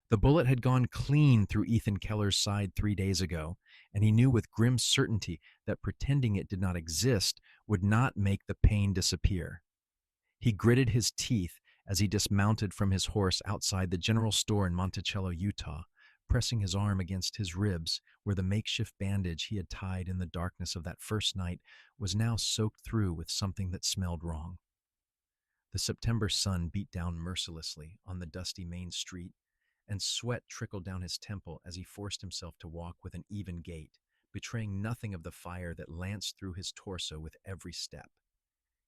The bullet had gone clean through Ethan Keller's side 3 days ago, and he knew with grim certainty that pretending it did not exist would not make the pain disappear. He gritted his teeth as he dismounted from his horse outside the general store in Monticello, Utah, pressing his arm against his ribs where the makeshift bandage he had tied in the darkness of that first night was now soaked through with something that smelled wrong. The September sun beat down mercilessly on the dusty main street, and sweat trickled down his temple as he forced himself to walk with an even gait, betraying nothing of the fire that lanced through his torso with every step.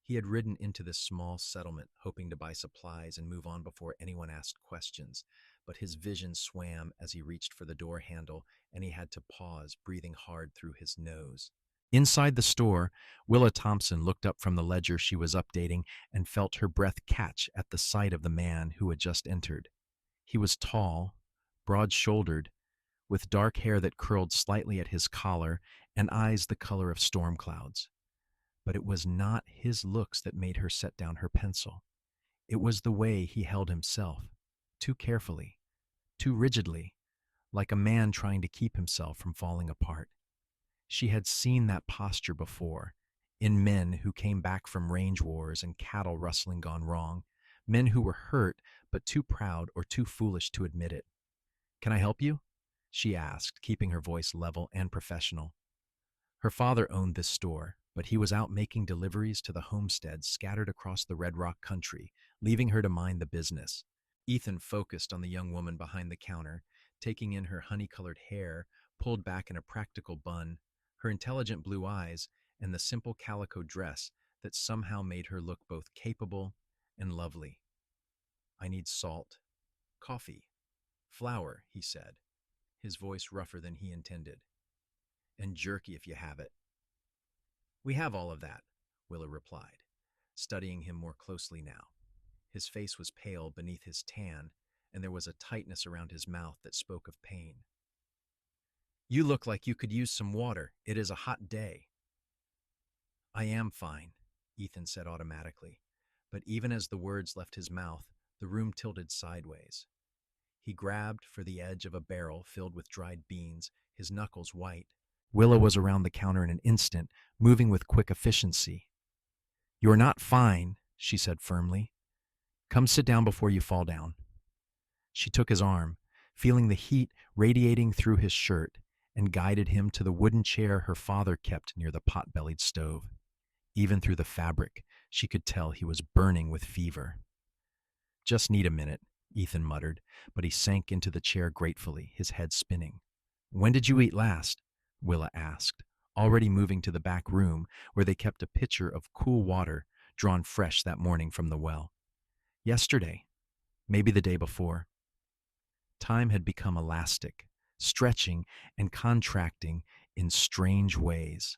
He had ridden into this small settlement, hoping to buy supplies and move on before anyone asked questions, but his vision swam as he reached for the door handle, and he had to pause, breathing hard through his nose. Inside the store, Willa Thompson looked up from the ledger she was updating and felt her breath catch at the sight of the man who had just entered. He was tall, broad-shouldered, with dark hair that curled slightly at his collar and eyes the color of storm clouds. But it was not his looks that made her set down her pencil. It was the way he held himself, too carefully, too rigidly, like a man trying to keep himself from falling apart. She had seen that posture before, in men who came back from range wars and cattle rustling gone wrong, men who were hurt but too proud or too foolish to admit it. "Can I help you?" she asked, keeping her voice level and professional. Her father owned this store, but he was out making deliveries to the homesteads scattered across the Red Rock country, leaving her to mind the business. Ethan focused on the young woman behind the counter, taking in her honey-colored hair, pulled back in a practical bun, her intelligent blue eyes, and the simple calico dress that somehow made her look both capable and lovely. "I need salt, coffee, flour," he said, his voice rougher than he intended. "And jerky if you have it." "We have all of that," Willa replied, studying him more closely now. His face was pale beneath his tan, and there was a tightness around his mouth that spoke of pain. "You look like you could use some water. It is a hot day." "I am fine," Ethan said automatically, but even as the words left his mouth, the room tilted sideways. He grabbed for the edge of a barrel filled with dried beans, his knuckles white. Willa was around the counter in an instant, moving with quick efficiency. "You are not fine," she said firmly. "Come sit down before you fall down." She took his arm, feeling the heat radiating through his shirt, and guided him to the wooden chair her father kept near the pot-bellied stove. Even through the fabric, she could tell he was burning with fever. "Just need a minute," Ethan muttered, but he sank into the chair gratefully, his head spinning. "When did you eat last?" Willa asked, already moving to the back room where they kept a pitcher of cool water drawn fresh that morning from the well. "Yesterday, maybe the day before." Time had become elastic, stretching and contracting in strange ways.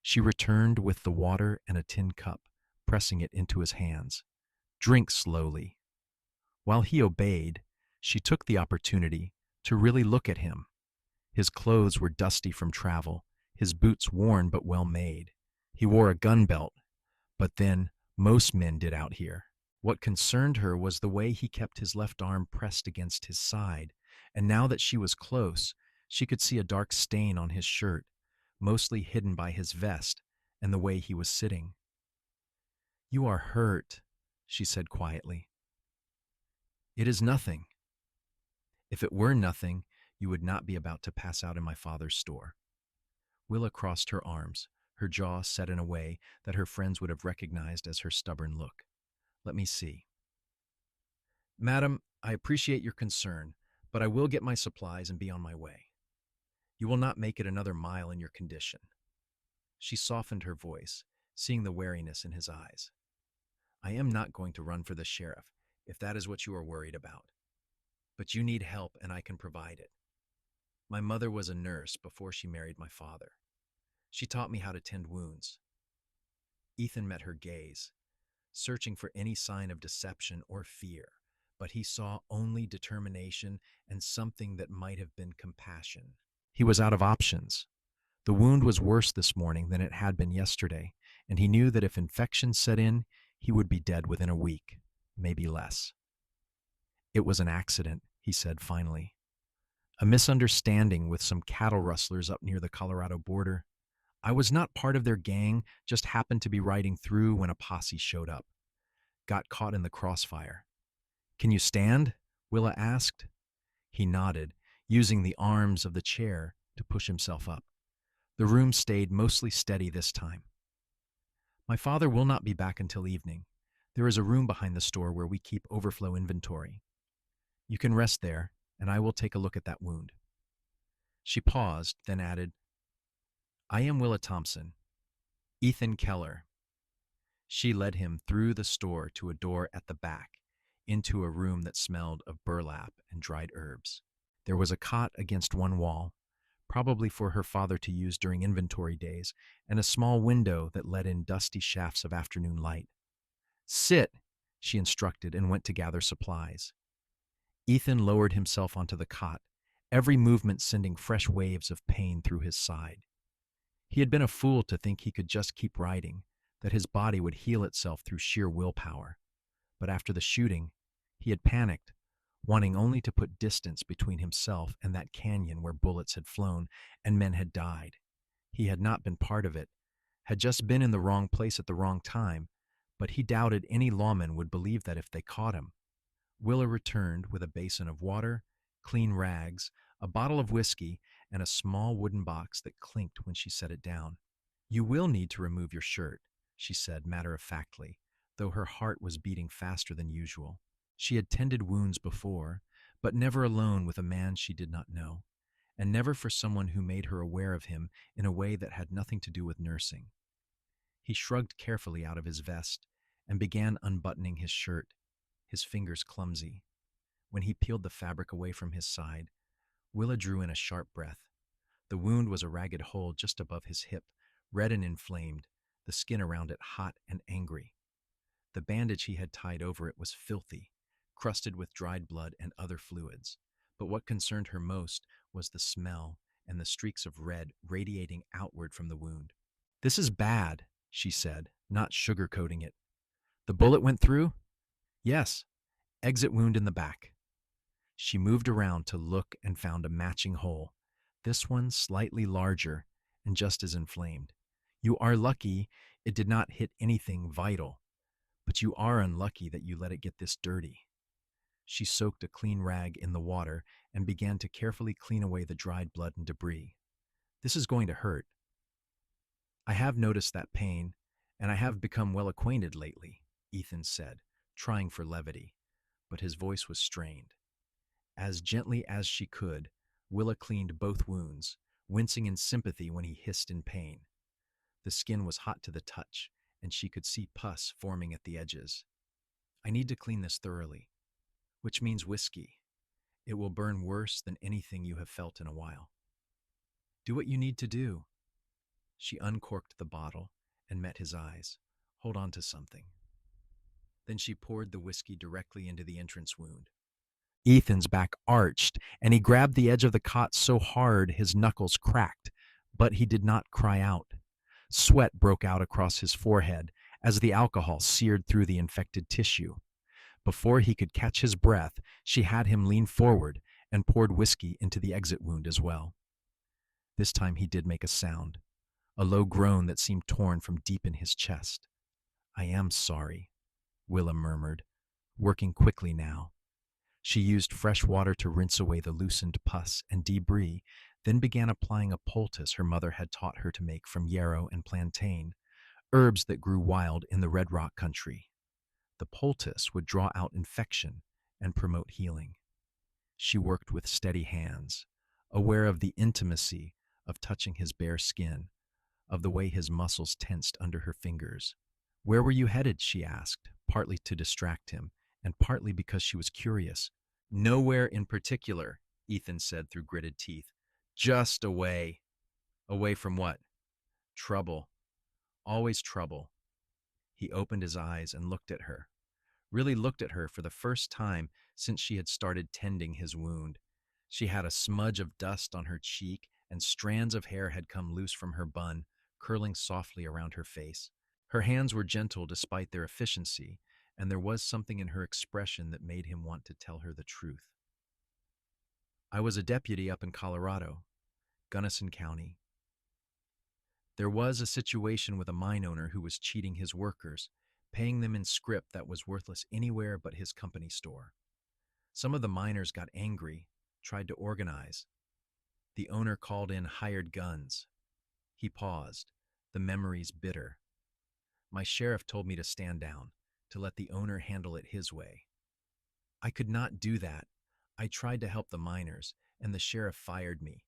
She returned with the water and a tin cup, pressing it into his hands. "Drink slowly." While he obeyed, she took the opportunity to really look at him. His clothes were dusty from travel, his boots worn but well made. He wore a gun belt, but then most men did out here. What concerned her was the way he kept his left arm pressed against his side, and now that she was close, she could see a dark stain on his shirt, mostly hidden by his vest and the way he was sitting. "You are hurt," she said quietly. "It is nothing." "If it were nothing, you would not be about to pass out in my father's store." Willa crossed her arms, her jaw set in a way that her friends would have recognized as her stubborn look. "Let me see." "Madam, I appreciate your concern, but I will get my supplies and be on my way. You will not make it another mile in your condition." She softened her voice, seeing the wariness in his eyes. "I am not going to run for the sheriff, if that is what you are worried about. But you need help, and I can provide it. My mother was a nurse before she married my father. She taught me how to tend wounds." Ethan met her gaze, searching for any sign of deception or fear, but he saw only determination and something that might have been compassion. He was out of options. The wound was worse this morning than it had been yesterday, and he knew that if infection set in, he would be dead within a week, maybe less. "It was an accident," he said finally. A misunderstanding with some cattle rustlers up near the Colorado border. I was not part of their gang, just happened to be riding through when a posse showed up. Got caught in the crossfire. Can you stand? Willa asked. He nodded, using the arms of the chair to push himself up. The room stayed mostly steady this time. My father will not be back until evening. There is a room behind the store where we keep overflow inventory. You can rest there, and I will take a look at that wound. She paused, then added, I am Willa Thompson, Ethan Keller. She led him through the store to a door at the back, into a room that smelled of burlap and dried herbs. There was a cot against one wall, probably for her father to use during inventory days, and a small window that let in dusty shafts of afternoon light. Sit, she instructed, and went to gather supplies. Ethan lowered himself onto the cot, every movement sending fresh waves of pain through his side. He had been a fool to think he could just keep riding, that his body would heal itself through sheer willpower. But after the shooting, he had panicked, wanting only to put distance between himself and that canyon where bullets had flown and men had died. He had not been part of it, had just been in the wrong place at the wrong time, but he doubted any lawman would believe that if they caught him. Willa returned with a basin of water, clean rags, a bottle of whiskey, and a small wooden box that clinked when she set it down. You will need to remove your shirt, she said matter-of-factly, though her heart was beating faster than usual. She had tended wounds before, but never alone with a man she did not know, and never for someone who made her aware of him in a way that had nothing to do with nursing. He shrugged carefully out of his vest and began unbuttoning his shirt, his fingers clumsy. When he peeled the fabric away from his side, Willa drew in a sharp breath. The wound was a ragged hole just above his hip, red and inflamed, the skin around it hot and angry. The bandage he had tied over it was filthy, crusted with dried blood and other fluids. But what concerned her most was the smell and the streaks of red radiating outward from the wound. This is bad, she said, not sugarcoating it. The bullet went through? Yes, exit wound in the back. She moved around to look and found a matching hole, this one slightly larger and just as inflamed. You are lucky it did not hit anything vital, but you are unlucky that you let it get this dirty. She soaked a clean rag in the water and began to carefully clean away the dried blood and debris. This is going to hurt. I have noticed that pain, and I have become well acquainted lately, Ethan said, trying for levity, but his voice was strained. As gently as she could, Willa cleaned both wounds, wincing in sympathy when he hissed in pain. The skin was hot to the touch, and she could see pus forming at the edges. I need to clean this thoroughly, which means whiskey. It will burn worse than anything you have felt in a while. Do what you need to do. She uncorked the bottle and met his eyes. Hold on to something. Then she poured the whiskey directly into the entrance wound. Ethan's back arched, and he grabbed the edge of the cot so hard his knuckles cracked, but he did not cry out. Sweat broke out across his forehead as the alcohol seared through the infected tissue. Before he could catch his breath, she had him lean forward and poured whiskey into the exit wound as well. This time he did make a sound, a low groan that seemed torn from deep in his chest. I am sorry, Willa murmured, working quickly now. She used fresh water to rinse away the loosened pus and debris, then began applying a poultice her mother had taught her to make from yarrow and plantain, herbs that grew wild in the Red Rock country. The poultice would draw out infection and promote healing. She worked with steady hands, aware of the intimacy of touching his bare skin, of the way his muscles tensed under her fingers. Where were you headed? She asked, partly to distract him, and partly because she was curious. Nowhere in particular, Ethan said through gritted teeth. Just away. Away from what? Trouble. Always trouble. He opened his eyes and looked at her. Really looked at her for the first time since she had started tending his wound. She had a smudge of dust on her cheek, and strands of hair had come loose from her bun, curling softly around her face. Her hands were gentle despite their efficiency, and there was something in her expression that made him want to tell her the truth. I was a deputy up in Colorado, Gunnison County. There was a situation with a mine owner who was cheating his workers, paying them in scrip that was worthless anywhere but his company store. Some of the miners got angry, tried to organize. The owner called in hired guns. He paused, the memories bitter. My sheriff told me to stand down, to let the owner handle it his way. I could not do that. I tried to help the miners, and the sheriff fired me,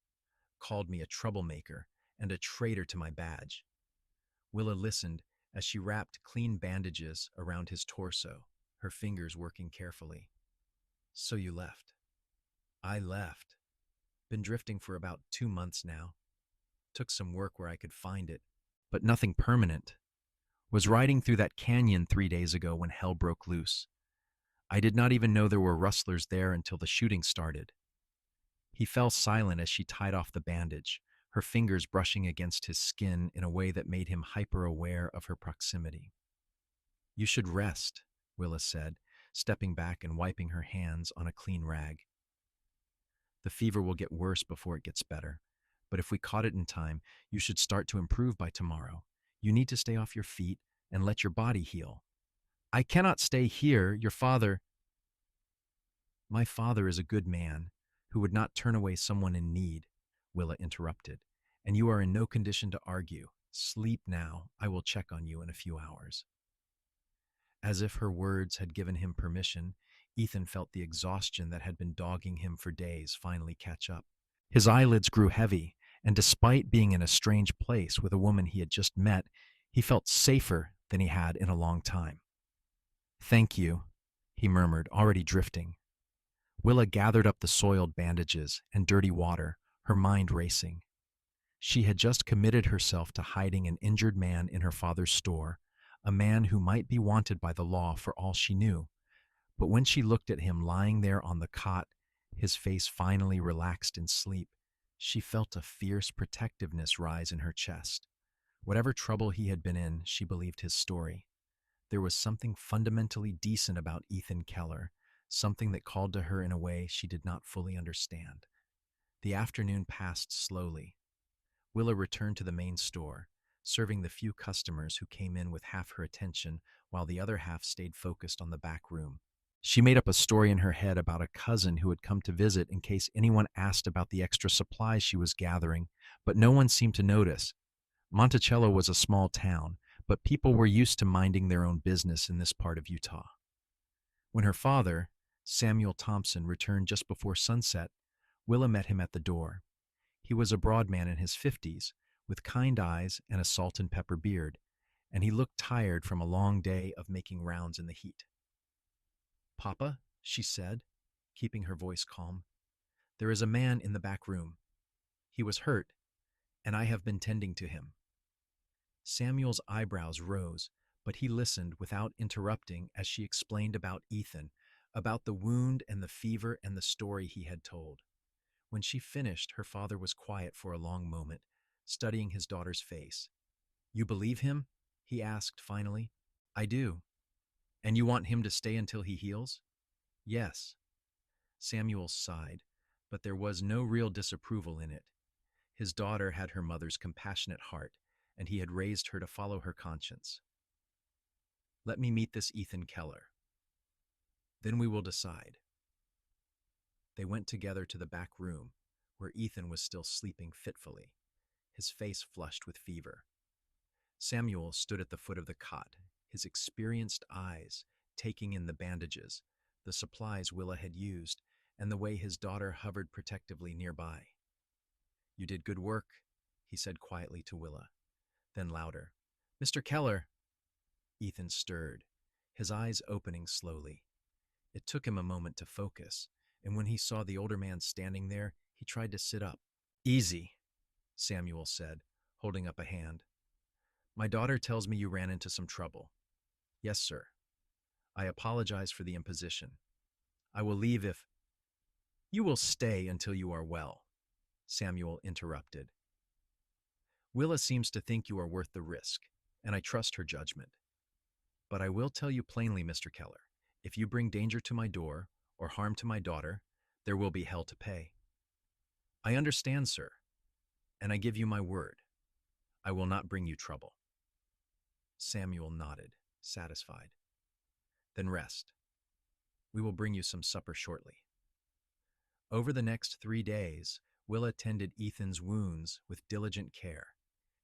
called me a troublemaker and a traitor to my badge. Willa listened as she wrapped clean bandages around his torso, her fingers working carefully. So you left. I left. Been drifting for about 2 months now. Took some work where I could find it, but nothing permanent. Was riding through that canyon 3 days ago when hell broke loose. I did not even know there were rustlers there until the shooting started. He fell silent as she tied off the bandage, her fingers brushing against his skin in a way that made him hyper-aware of her proximity. You should rest, Willa said, stepping back and wiping her hands on a clean rag. The fever will get worse before it gets better, but if we caught it in time, you should start to improve by tomorrow. You need to stay off your feet and let your body heal. I cannot stay here, your father. My father is a good man who would not turn away someone in need, Willa interrupted, and you are in no condition to argue. Sleep now. I will check on you in a few hours. As if her words had given him permission, Ethan felt the exhaustion that had been dogging him for days finally catch up. His eyelids grew heavy, and despite being in a strange place with a woman he had just met, he felt safer than he had in a long time. Thank you, he murmured, already drifting. Willa gathered up the soiled bandages and dirty water, her mind racing. She had just committed herself to hiding an injured man in her father's store, a man who might be wanted by the law for all she knew. But when she looked at him lying there on the cot, his face finally relaxed in sleep, she felt a fierce protectiveness rise in her chest. Whatever trouble he had been in, she believed his story. There was something fundamentally decent about Ethan Keller, something that called to her in a way she did not fully understand. The afternoon passed slowly. Willa returned to the main store, serving the few customers who came in with half her attention while the other half stayed focused on the back room. She made up a story in her head about a cousin who had come to visit in case anyone asked about the extra supplies she was gathering, but no one seemed to notice. Monticello was a small town, but people were used to minding their own business in this part of Utah. When her father, Willa Thompson, returned just before sunset, Willa met him at the door. He was a broad man in his 50s, with kind eyes and a salt and pepper beard, and he looked tired from a long day of making rounds in the heat. Papa, she said, keeping her voice calm, there is a man in the back room. He was hurt, and I have been tending to him. Samuel's eyebrows rose, but he listened without interrupting as she explained about Ethan, about the wound and the fever and the story he had told. When she finished, her father was quiet for a long moment, studying his daughter's face. You believe him? He asked finally. I do. And you want him to stay until he heals? Yes. Samuel sighed, but there was no real disapproval in it. His daughter had her mother's compassionate heart, and he had raised her to follow her conscience. Let me meet this Ethan Keller. Then we will decide. They went together to the back room, where Ethan was still sleeping fitfully, his face flushed with fever. Samuel stood at the foot of the cot, his experienced eyes taking in the bandages, the supplies Willa had used, and the way his daughter hovered protectively nearby. You did good work, he said quietly to Willa. Then louder, Mr. Keller! Ethan stirred, his eyes opening slowly. It took him a moment to focus, and when he saw the older man standing there, he tried to sit up. Easy, Samuel said, holding up a hand. My daughter tells me you ran into some trouble. Yes, sir. I apologize for the imposition. I will leave if... You will stay until you are well, Samuel interrupted. Willa seems to think you are worth the risk, and I trust her judgment. But I will tell you plainly, Mr. Keller, if you bring danger to my door or harm to my daughter, there will be hell to pay. I understand, sir, and I give you my word. I will not bring you trouble. Samuel nodded, satisfied. Then rest. We will bring you some supper shortly. Over the next 3 days, Willa tended Ethan's wounds with diligent care,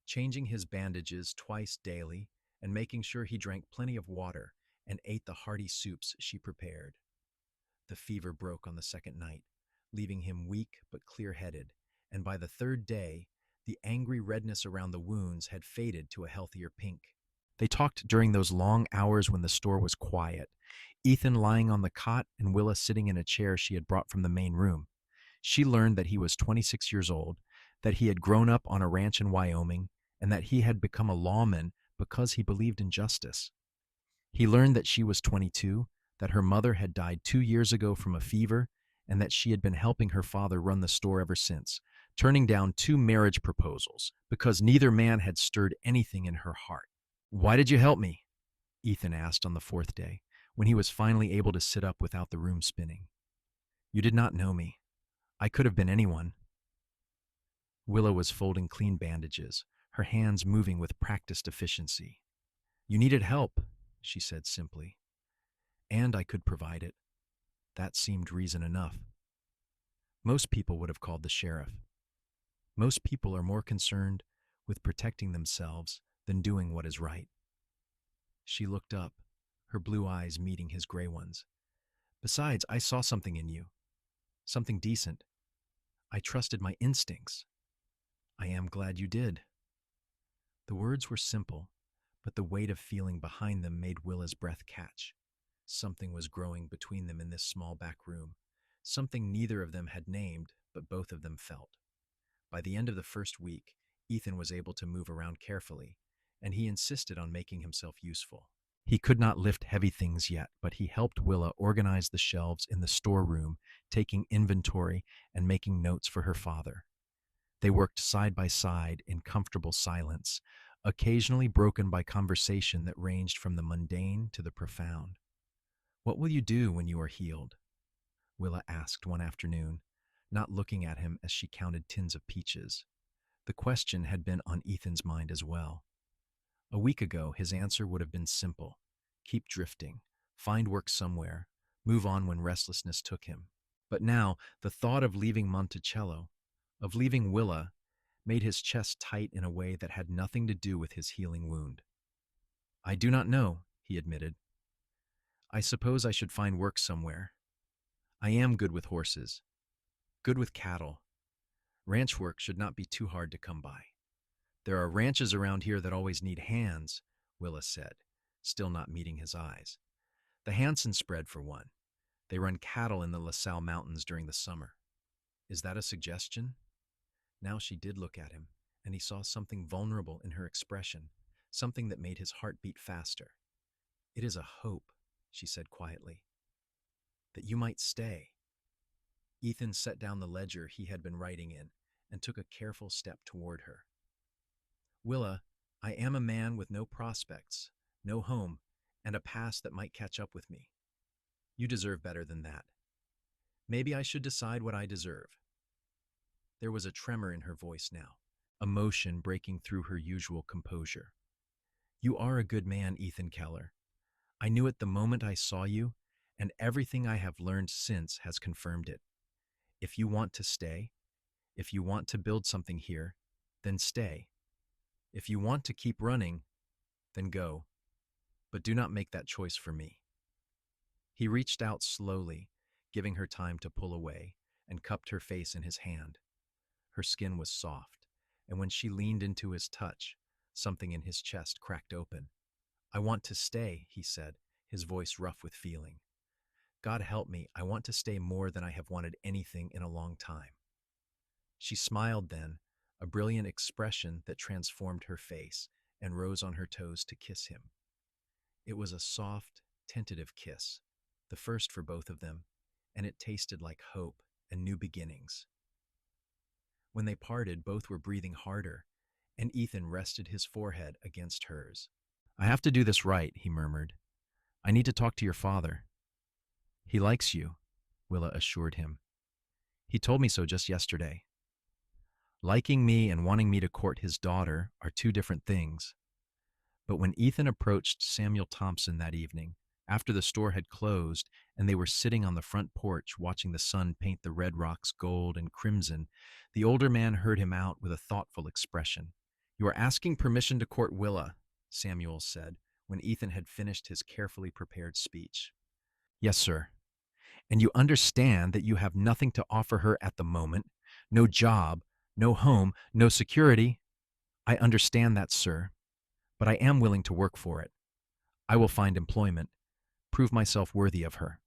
changing his bandages twice daily and making sure he drank plenty of water and ate the hearty soups she prepared. The fever broke on the second night, leaving him weak but clear-headed, and by the third day, the angry redness around the wounds had faded to a healthier pink. They talked during those long hours when the store was quiet, Ethan lying on the cot and Willa sitting in a chair she had brought from the main room. She learned that he was 26 years old, that he had grown up on a ranch in Wyoming, and that he had become a lawman because he believed in justice. He learned that she was 22, that her mother had died 2 years ago from a fever, and that she had been helping her father run the store ever since, turning down 2 marriage proposals because neither man had stirred anything in her heart. "Why did you help me?" Ethan asked on the fourth day, when he was finally able to sit up without the room spinning. "You did not know me. I could have been anyone." Willa was folding clean bandages, her hands moving with practiced efficiency. "You needed help," she said simply. "And I could provide it." That seemed reason enough. Most people would have called the sheriff. Most people are more concerned with protecting themselves than doing what is right. She looked up, her blue eyes meeting his gray ones. "Besides, I saw something in you. Something decent. I trusted my instincts." "I am glad you did." The words were simple, but the weight of feeling behind them made Willa's breath catch. Something was growing between them in this small back room, something neither of them had named, but both of them felt. By the end of the first week, Ethan was able to move around carefully, and he insisted on making himself useful. He could not lift heavy things yet, but he helped Willa organize the shelves in the storeroom, taking inventory and making notes for her father. They worked side by side in comfortable silence, occasionally broken by conversation that ranged from the mundane to the profound. "What will you do when you are healed?" Willa asked one afternoon, not looking at him as she counted tins of peaches. The question had been on Ethan's mind as well. A week ago, his answer would have been simple: keep drifting, find work somewhere, move on when restlessness took him. But now, the thought of leaving Monticello, of leaving Willa, made his chest tight in a way that had nothing to do with his healing wound. "I do not know," he admitted. "I suppose I should find work somewhere. I am good with horses, good with cattle. Ranch work should not be too hard to come by." "There are ranches around here that always need hands," Willa said, still not meeting his eyes. "The Hanson spread, for one. They run cattle in the LaSalle Mountains during the summer." "Is that a suggestion?" Now she did look at him, and he saw something vulnerable in her expression, something that made his heart beat faster. "It is a hope," she said quietly, "that you might stay." Ethan set down the ledger he had been writing in and took a careful step toward her. "Willa, I am a man with no prospects, no home, and a past that might catch up with me. You deserve better than that. Maybe I should decide what I deserve." There was a tremor in her voice now, emotion breaking through her usual composure. "You are a good man, Ethan Keller. I knew it the moment I saw you, and everything I have learned since has confirmed it. If you want to stay, if you want to build something here, then stay. If you want to keep running, then go. But do not make that choice for me." He reached out slowly, giving her time to pull away, and cupped her face in his hand. Her skin was soft, and when she leaned into his touch, something in his chest cracked open. "I want to stay," he said, his voice rough with feeling. "God help me, I want to stay more than I have wanted anything in a long time." She smiled then, a brilliant expression that transformed her face, and rose on her toes to kiss him. It was a soft, tentative kiss, the first for both of them, and it tasted like hope and new beginnings. When they parted, both were breathing harder, and Ethan rested his forehead against hers. "I have to do this right," he murmured. "I need to talk to your father." "He likes you," Willa assured him. "He told me so just yesterday." Liking me and wanting me to court his daughter are two different things. But when Ethan approached Samuel Thompson that evening, after the store had closed and they were sitting on the front porch watching the sun paint the red rocks gold and crimson, the older man heard him out with a thoughtful expression. "You are asking permission to court Willa," Samuel said, when Ethan had finished his carefully prepared speech. "Yes, sir. And you understand that you have nothing to offer her at the moment, no job, no home, no security." "I understand that, sir, but I am willing to work for it. I will find employment, prove myself worthy of her."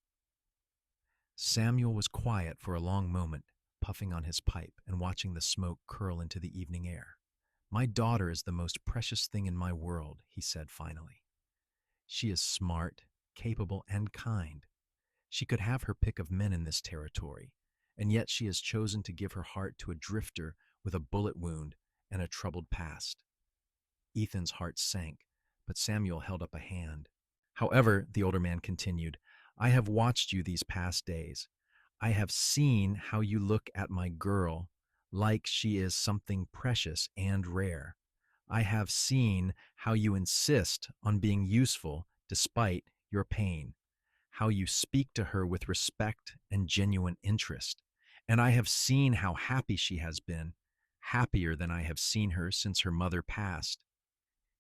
Samuel was quiet for a long moment, puffing on his pipe and watching the smoke curl into the evening air. "My daughter is the most precious thing in my world," he said finally. "She is smart, capable, and kind. She could have her pick of men in this territory, and yet she has chosen to give her heart to a drifter with a bullet wound and a troubled past." Ethan's heart sank, but Samuel held up a hand. "However," the older man continued, "I have watched you these past days. I have seen how you look at my girl like she is something precious and rare. I have seen how you insist on being useful despite your pain, how you speak to her with respect and genuine interest. And I have seen how happy she has been, happier than I have seen her since her mother passed."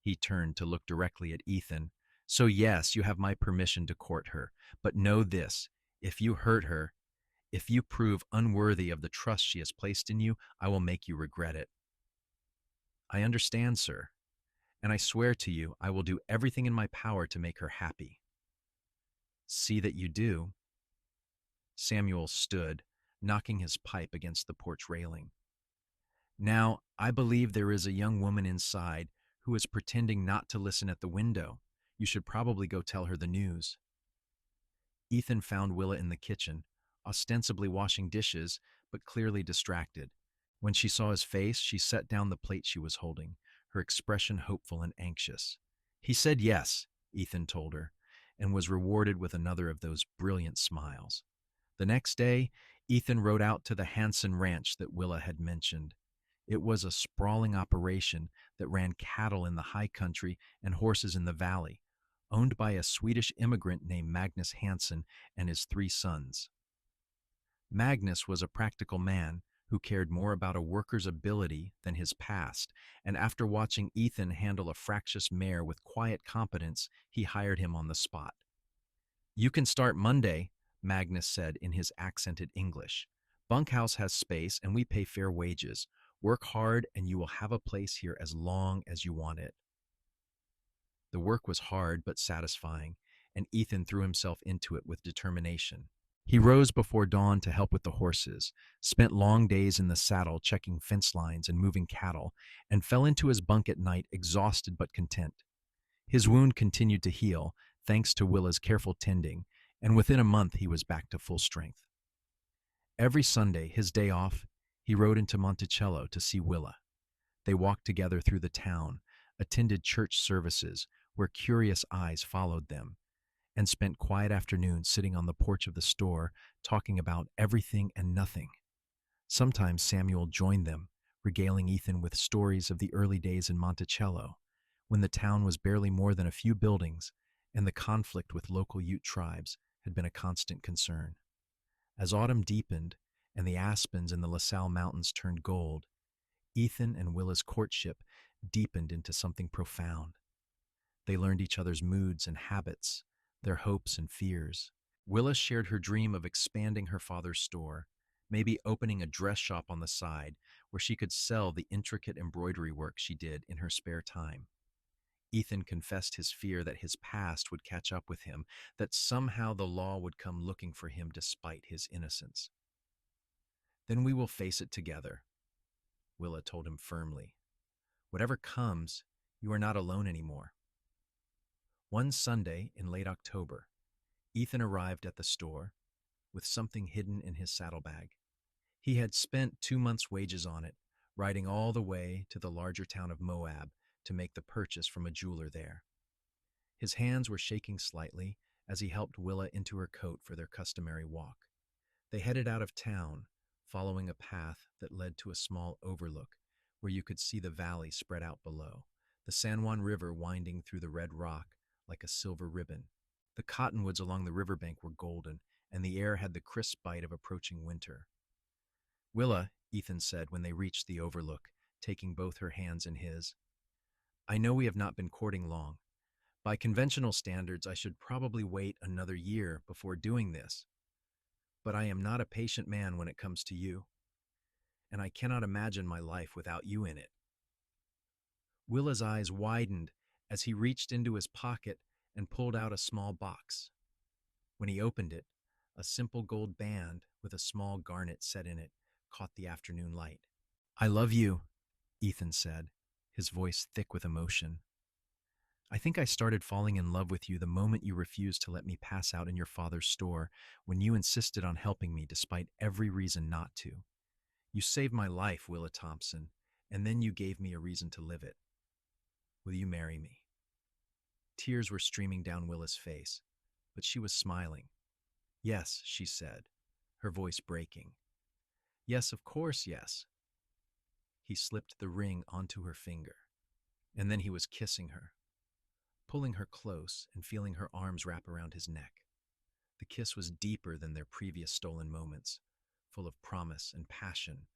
He turned to look directly at Ethan. "So yes, you have my permission to court her, but know this, if you hurt her, if you prove unworthy of the trust she has placed in you, I will make you regret it." "I understand, sir, and I swear to you I will do everything in my power to make her happy." "See that you do." Samuel stood, knocking his pipe against the porch railing. "Now, I believe there is a young woman inside who is pretending not to listen at the window. You should probably go tell her the news." Ethan found Willa in the kitchen, ostensibly washing dishes, but clearly distracted. When she saw his face, she set down the plate she was holding, her expression hopeful and anxious. "He said yes," Ethan told her, and was rewarded with another of those brilliant smiles. The next day, Ethan rode out to the Hanson ranch that Willa had mentioned. It was a sprawling operation that ran cattle in the high country and horses in the valley, owned by a Swedish immigrant named Magnus Hansen and his 3 sons. Magnus was a practical man who cared more about a worker's ability than his past, and after watching Ethan handle a fractious mare with quiet competence, he hired him on the spot. "You can start Monday," Magnus said in his accented English. "Bunkhouse has space and we pay fair wages. Work hard and you will have a place here as long as you want it." The work was hard but satisfying, and Ethan threw himself into it with determination. He rose before dawn to help with the horses, spent long days in the saddle checking fence lines and moving cattle, and fell into his bunk at night exhausted but content. His wound continued to heal, thanks to Willa's careful tending, and within a month he was back to full strength. Every Sunday, his day off, he rode into Monticello to see Willa. They walked together through the town, attended church services where curious eyes followed them, and spent quiet afternoons sitting on the porch of the store talking about everything and nothing. Sometimes Samuel joined them, regaling Ethan with stories of the early days in Monticello, when the town was barely more than a few buildings and the conflict with local Ute tribes had been a constant concern. As autumn deepened and the aspens in the LaSalle Mountains turned gold, Ethan and Willa's courtship deepened into something profound. They learned each other's moods and habits, their hopes and fears. Willa shared her dream of expanding her father's store, maybe opening a dress shop on the side where she could sell the intricate embroidery work she did in her spare time. Ethan confessed his fear that his past would catch up with him, that somehow the law would come looking for him despite his innocence. "Then we will face it together," Willa told him firmly. "Whatever comes, you are not alone anymore." One Sunday in late October, Ethan arrived at the store with something hidden in his saddlebag. He had spent 2 months' wages on it, riding all the way to the larger town of Moab to make the purchase from a jeweler there. His hands were shaking slightly as he helped Willa into her coat for their customary walk. They headed out of town, following a path that led to a small overlook where you could see the valley spread out below, the San Juan River winding through the red rock like a silver ribbon. The cottonwoods along the riverbank were golden, and the air had the crisp bite of approaching winter. Willa, Ethan said when they reached the overlook, taking both her hands in his, I know we have not been courting long. By conventional standards, I should probably wait another year before doing this. But I am not a patient man when it comes to you, and I cannot imagine my life without you in it. Willa's eyes widened as he reached into his pocket and pulled out a small box. When he opened it, a simple gold band with a small garnet set in it caught the afternoon light. I love you, Ethan said, his voice thick with emotion. I think I started falling in love with you the moment you refused to let me pass out in your father's store when you insisted on helping me despite every reason not to. You saved my life, Willa Thompson, and then you gave me a reason to live it. Will you marry me? Tears were streaming down Willa's face, but she was smiling. Yes, she said, her voice breaking. Yes, of course, yes. He slipped the ring onto her finger, and then he was kissing her, pulling her close and feeling her arms wrap around his neck. The kiss was deeper than their previous stolen moments, full of promise and passion,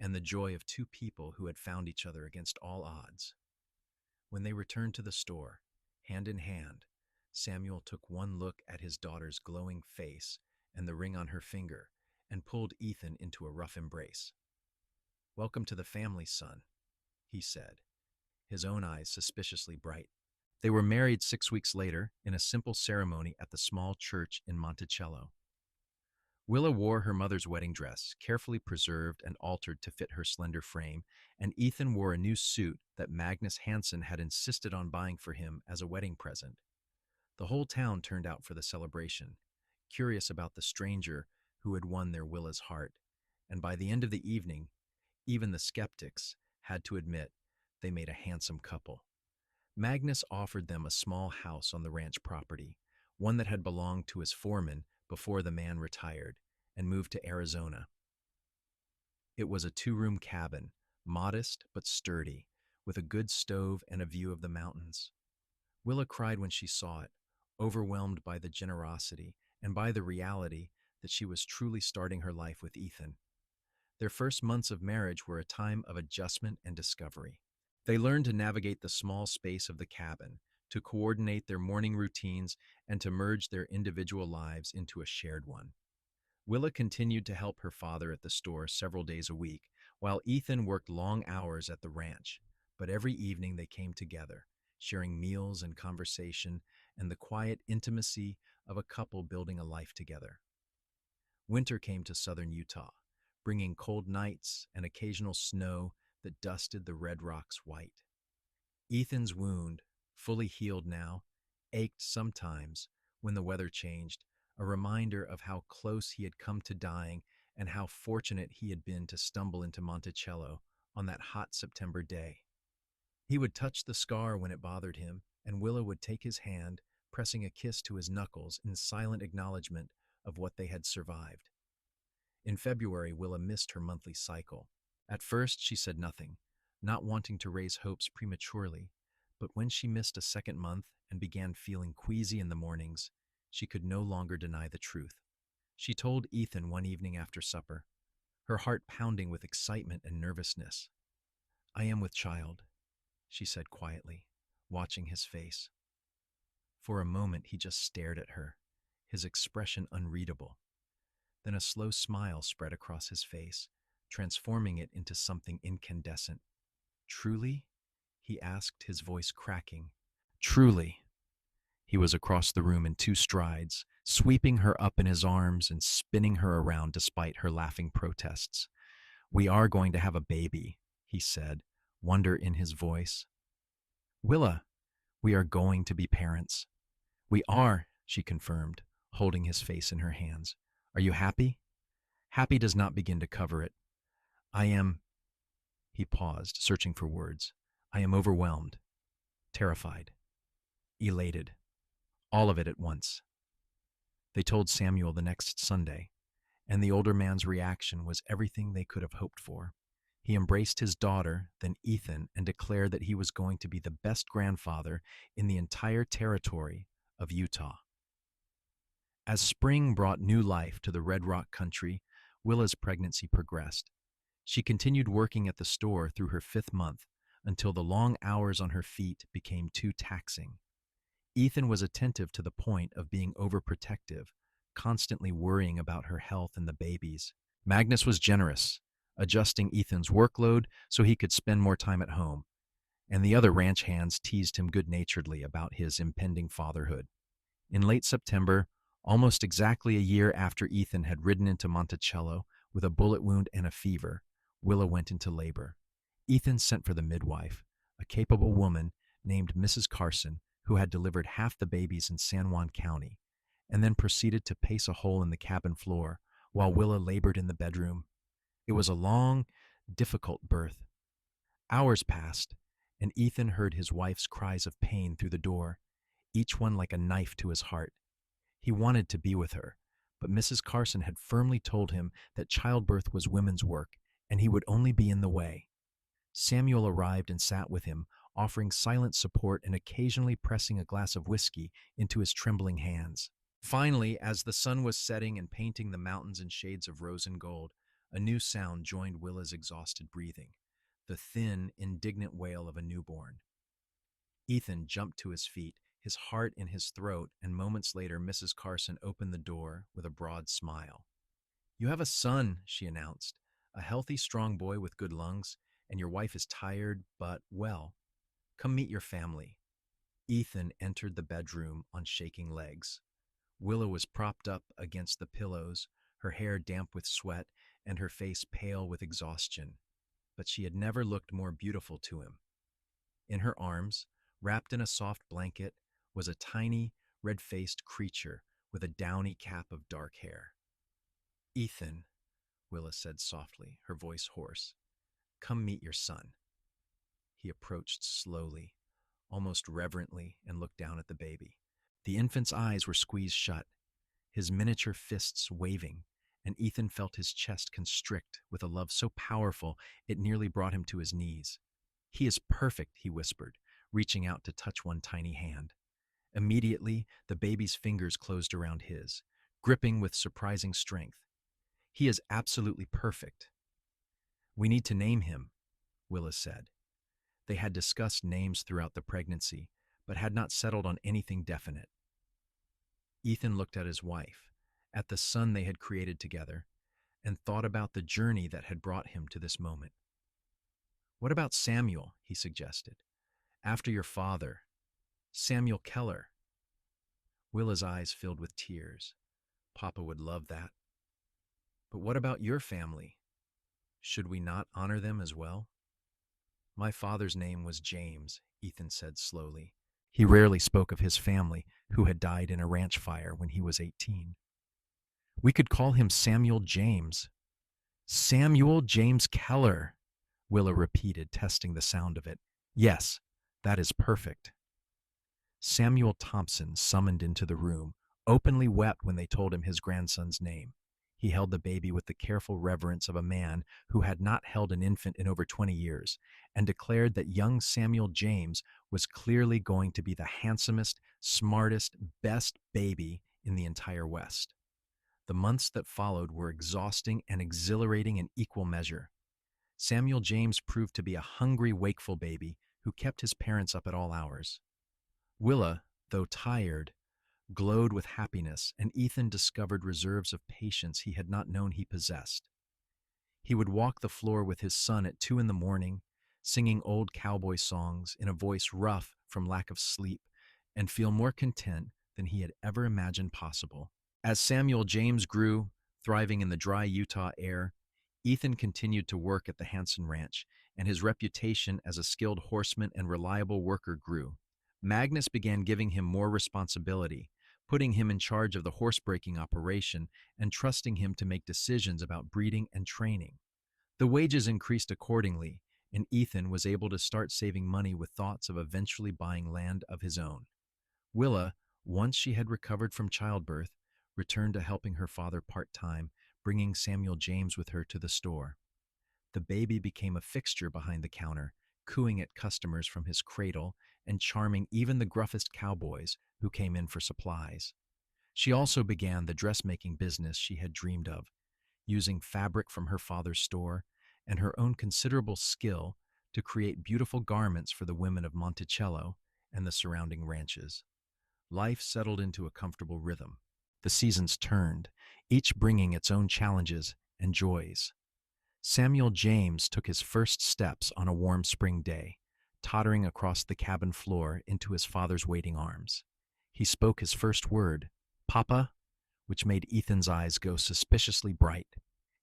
and the joy of two people who had found each other against all odds. When they returned to the store, hand in hand, Samuel took one look at his daughter's glowing face and the ring on her finger and pulled Ethan into a rough embrace. Welcome to the family, son, he said, his own eyes suspiciously bright. They were married 6 weeks later in a simple ceremony at the small church in Monticello. Willa wore her mother's wedding dress, carefully preserved and altered to fit her slender frame, and Ethan wore a new suit that Magnus Hansen had insisted on buying for him as a wedding present. The whole town turned out for the celebration, curious about the stranger who had won their Willa's heart, and by the end of the evening, even the skeptics had to admit they made a handsome couple. Magnus offered them a small house on the ranch property, one that had belonged to his foreman before the man retired and moved to Arizona. It was a 2-room cabin, modest but sturdy, with a good stove and a view of the mountains. Willa cried when she saw it, overwhelmed by the generosity and by the reality that she was truly starting her life with Ethan. Their first months of marriage were a time of adjustment and discovery. They learned to navigate the small space of the cabin, to coordinate their morning routines, and to merge their individual lives into a shared one. Willa continued to help her father at the store several days a week, while Ethan worked long hours at the ranch. But every evening they came together, sharing meals and conversation and the quiet intimacy of a couple building a life together. Winter came to southern Utah, bringing cold nights and occasional snow that dusted the red rocks white. Ethan's wound, fully healed now, ached sometimes when the weather changed, a reminder of how close he had come to dying and how fortunate he had been to stumble into Monticello on that hot September day. He would touch the scar when it bothered him, and Willa would take his hand, pressing a kiss to his knuckles in silent acknowledgement of what they had survived. In February, Willa missed her monthly cycle. At first, she said nothing, not wanting to raise hopes prematurely, but when she missed a second month and began feeling queasy in the mornings, she could no longer deny the truth. She told Ethan one evening after supper, her heart pounding with excitement and nervousness. I am with child, she said quietly, watching his face. For a moment, he just stared at her, his expression unreadable. Then a slow smile spread across his face, transforming it into something incandescent. Truly? He asked, his voice cracking. Truly. He was across the room in 2 strides, sweeping her up in his arms and spinning her around despite her laughing protests. We are going to have a baby, he said, wonder in his voice. Willa, we are going to be parents. We are, she confirmed, holding his face in her hands. Are you happy? Happy does not begin to cover it. I am... He paused, searching for words. I am overwhelmed, terrified, elated, all of it at once. They told Samuel the next Sunday, and the older man's reaction was everything they could have hoped for. He embraced his daughter, then Ethan, and declared that he was going to be the best grandfather in the entire territory of Utah. As spring brought new life to the Red Rock country, Willa's pregnancy progressed. She continued working at the store through her 5th month until the long hours on her feet became too taxing. Ethan was attentive to the point of being overprotective, constantly worrying about her health and the babies. Magnus was generous, adjusting Ethan's workload so he could spend more time at home, and the other ranch hands teased him good-naturedly about his impending fatherhood. In late September, almost exactly a year after Ethan had ridden into Monticello with a bullet wound and a fever, Willa went into labor. Ethan sent for the midwife, a capable woman named Mrs. Carson, who had delivered half the babies in San Juan County, and then proceeded to pace a hole in the cabin floor while Willa labored in the bedroom. It was a long, difficult birth. Hours passed, and Ethan heard his wife's cries of pain through the door, each one like a knife to his heart. He wanted to be with her, but Mrs. Carson had firmly told him that childbirth was women's work, and he would only be in the way. Samuel arrived and sat with him, offering silent support and occasionally pressing a glass of whiskey into his trembling hands. Finally, as the sun was setting and painting the mountains in shades of rose and gold, a new sound joined Willa's exhausted breathing, the thin, indignant wail of a newborn. Ethan jumped to his feet, his heart in his throat, and moments later Mrs. Carson opened the door with a broad smile. "You have a son," she announced, "a healthy, strong boy with good lungs, and your wife is tired, but well. Come meet your family." Ethan entered the bedroom on shaking legs. Willa was propped up against the pillows, her hair damp with sweat and her face pale with exhaustion. But she had never looked more beautiful to him. In her arms, wrapped in a soft blanket, was a tiny, red-faced creature with a downy cap of dark hair. "Ethan," Willa said softly, her voice hoarse, "come meet your son." He approached slowly, almost reverently, and looked down at the baby. The infant's eyes were squeezed shut, his miniature fists waving, and Ethan felt his chest constrict with a love so powerful it nearly brought him to his knees. "He is perfect," he whispered, reaching out to touch one tiny hand. Immediately, the baby's fingers closed around his, gripping with surprising strength. "He is absolutely perfect." "We need to name him," Willa said. They had discussed names throughout the pregnancy, but had not settled on anything definite. Ethan looked at his wife, at the son they had created together, and thought about the journey that had brought him to this moment. "What about Samuel?" he suggested. "After your father. Samuel Keller." Willa's eyes filled with tears. "Papa would love that." "But what about your family? Should we not honor them as well?" "My father's name was James," Ethan said slowly. He rarely spoke of his family, who had died in a ranch fire when he was 18. "We could call him Samuel James." "Samuel James Keller," Willa repeated, testing the sound of it. "Yes, that is perfect." Samuel Thompson, summoned into the room, openly wept when they told him his grandson's name. He held the baby with the careful reverence of a man who had not held an infant in over 20 years, and declared that young Samuel James was clearly going to be the handsomest, smartest, best baby in the entire West. The months that followed were exhausting and exhilarating in equal measure. Samuel James proved to be a hungry, wakeful baby who kept his parents up at all hours. Willa, though tired, glowed with happiness, and Ethan discovered reserves of patience he had not known he possessed. He would walk the floor with his son at 2 a.m, singing old cowboy songs in a voice rough from lack of sleep, and feel more content than he had ever imagined possible. As Samuel James grew, thriving in the dry Utah air, Ethan continued to work at the Hanson Ranch, and his reputation as a skilled horseman and reliable worker grew. Magnus began giving him more responsibility, putting him in charge of the horse-breaking operation and trusting him to make decisions about breeding and training. The wages increased accordingly, and Ethan was able to start saving money with thoughts of eventually buying land of his own. Willa, once she had recovered from childbirth, returned to helping her father part-time, bringing Samuel James with her to the store. The baby became a fixture behind the counter, cooing at customers from his cradle and charming even the gruffest cowboys who came in for supplies. She also began the dressmaking business she had dreamed of, using fabric from her father's store and her own considerable skill to create beautiful garments for the women of Monticello and the surrounding ranches. Life settled into a comfortable rhythm. The seasons turned, each bringing its own challenges and joys. Samuel James took his first steps on a warm spring day, tottering across the cabin floor into his father's waiting arms. He spoke his first word, "Papa," which made Ethan's eyes go suspiciously bright.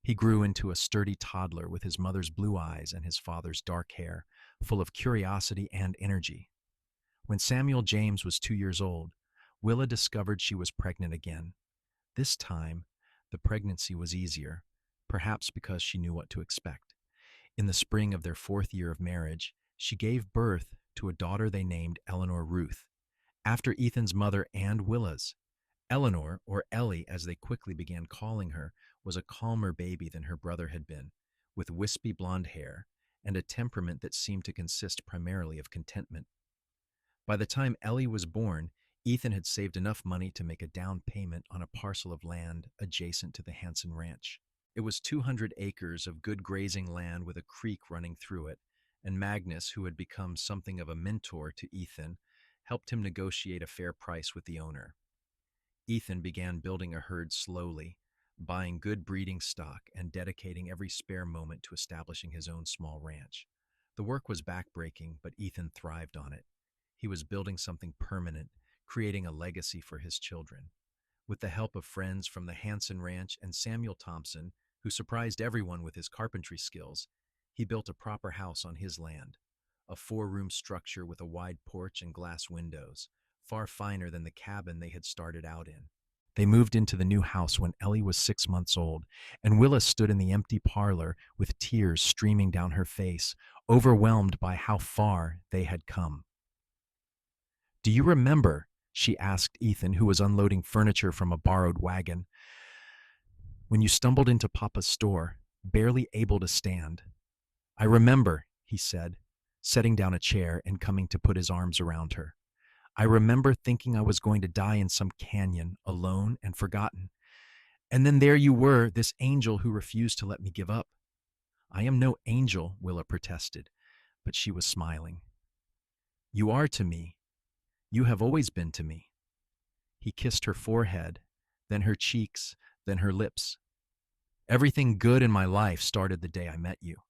He grew into a sturdy toddler with his mother's blue eyes and his father's dark hair, full of curiosity and energy. When Samuel James was 2 years old, Willa discovered she was pregnant again. This time, the pregnancy was easier, perhaps because she knew what to expect. In the spring of their 4th year of marriage, she gave birth to a daughter they named Eleanor Ruth, after Ethan's mother and Willa's. Eleanor, or Ellie as they quickly began calling her, was a calmer baby than her brother had been, with wispy blonde hair and a temperament that seemed to consist primarily of contentment. By the time Ellie was born, Ethan had saved enough money to make a down payment on a parcel of land adjacent to the Hanson Ranch. It was 200 acres of good grazing land with a creek running through it, and Magnus, who had become something of a mentor to Ethan, helped him negotiate a fair price with the owner. Ethan began building a herd slowly, buying good breeding stock and dedicating every spare moment to establishing his own small ranch. The work was backbreaking, but Ethan thrived on it. He was building something permanent, creating a legacy for his children. With the help of friends from the Hanson Ranch and Samuel Thompson, who surprised everyone with his carpentry skills, he built a proper house on his land, a 4-room structure with a wide porch and glass windows, far finer than the cabin they had started out in. They moved into the new house when Ellie was 6 months old, and Willa stood in the empty parlor with tears streaming down her face, overwhelmed by how far they had come. "Do you remember," she asked Ethan, who was unloading furniture from a borrowed wagon, "when you stumbled into Papa's store, barely able to stand?" "I remember," he said, setting down a chair and coming to put his arms around her. "I remember thinking I was going to die in some canyon, alone and forgotten. And then there you were, this angel who refused to let me give up." "I am no angel," Willa protested, but she was smiling. "You are to me. You have always been to me." He kissed her forehead, then her cheeks, then her lips. "Everything good in my life started the day I met you."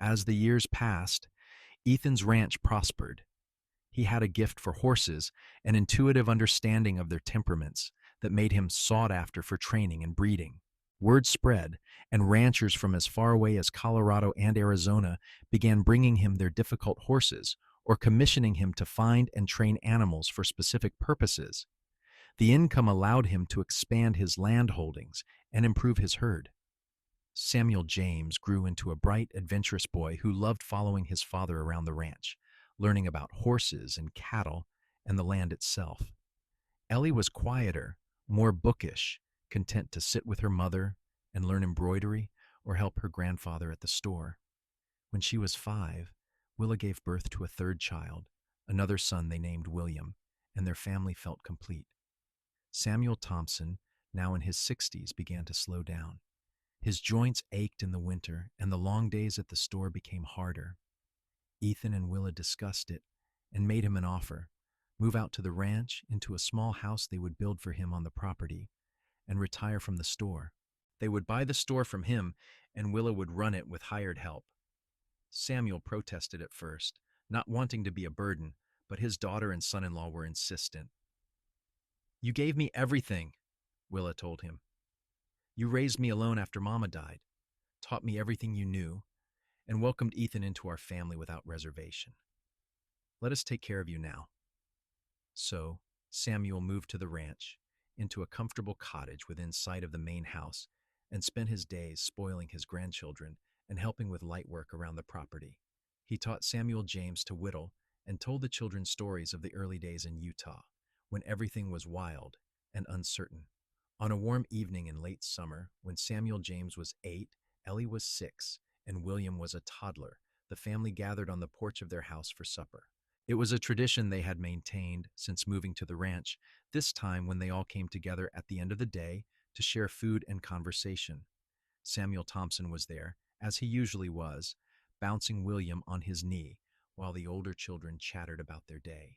As the years passed, Ethan's ranch prospered. He had a gift for horses, an intuitive understanding of their temperaments that made him sought after for training and breeding. Word spread, and ranchers from as far away as Colorado and Arizona began bringing him their difficult horses or commissioning him to find and train animals for specific purposes. The income allowed him to expand his land holdings and improve his herd. Samuel James grew into a bright, adventurous boy who loved following his father around the ranch, learning about horses and cattle and the land itself. Ellie was quieter, more bookish, content to sit with her mother and learn embroidery or help her grandfather at the store. When she was 5, Willa gave birth to a 3rd child, another son they named William, and their family felt complete. Samuel Thompson, now in his 60s, began to slow down. His joints ached in the winter, and the long days at the store became harder. Ethan and Willa discussed it and made him an offer: move out to the ranch into a small house they would build for him on the property and retire from the store. They would buy the store from him, and Willa would run it with hired help. Samuel protested at first, not wanting to be a burden, but his daughter and son-in-law were insistent. "You gave me everything," Willa told him. "You raised me alone after Mama died, taught me everything you knew, and welcomed Ethan into our family without reservation. Let us take care of you now." So, Samuel moved to the ranch, into a comfortable cottage within sight of the main house, and spent his days spoiling his grandchildren and helping with light work around the property. He taught Samuel James to whittle and told the children stories of the early days in Utah, when everything was wild and uncertain, On a warm evening in late summer, when Samuel James was 8, Ellie was 6, and William was a toddler, the family gathered on the porch of their house for supper. It was a tradition they had maintained since moving to the ranch, this time when they all came together at the end of the day to share food and conversation. Samuel Thompson was there, as he usually was, bouncing William on his knee while the older children chattered about their day.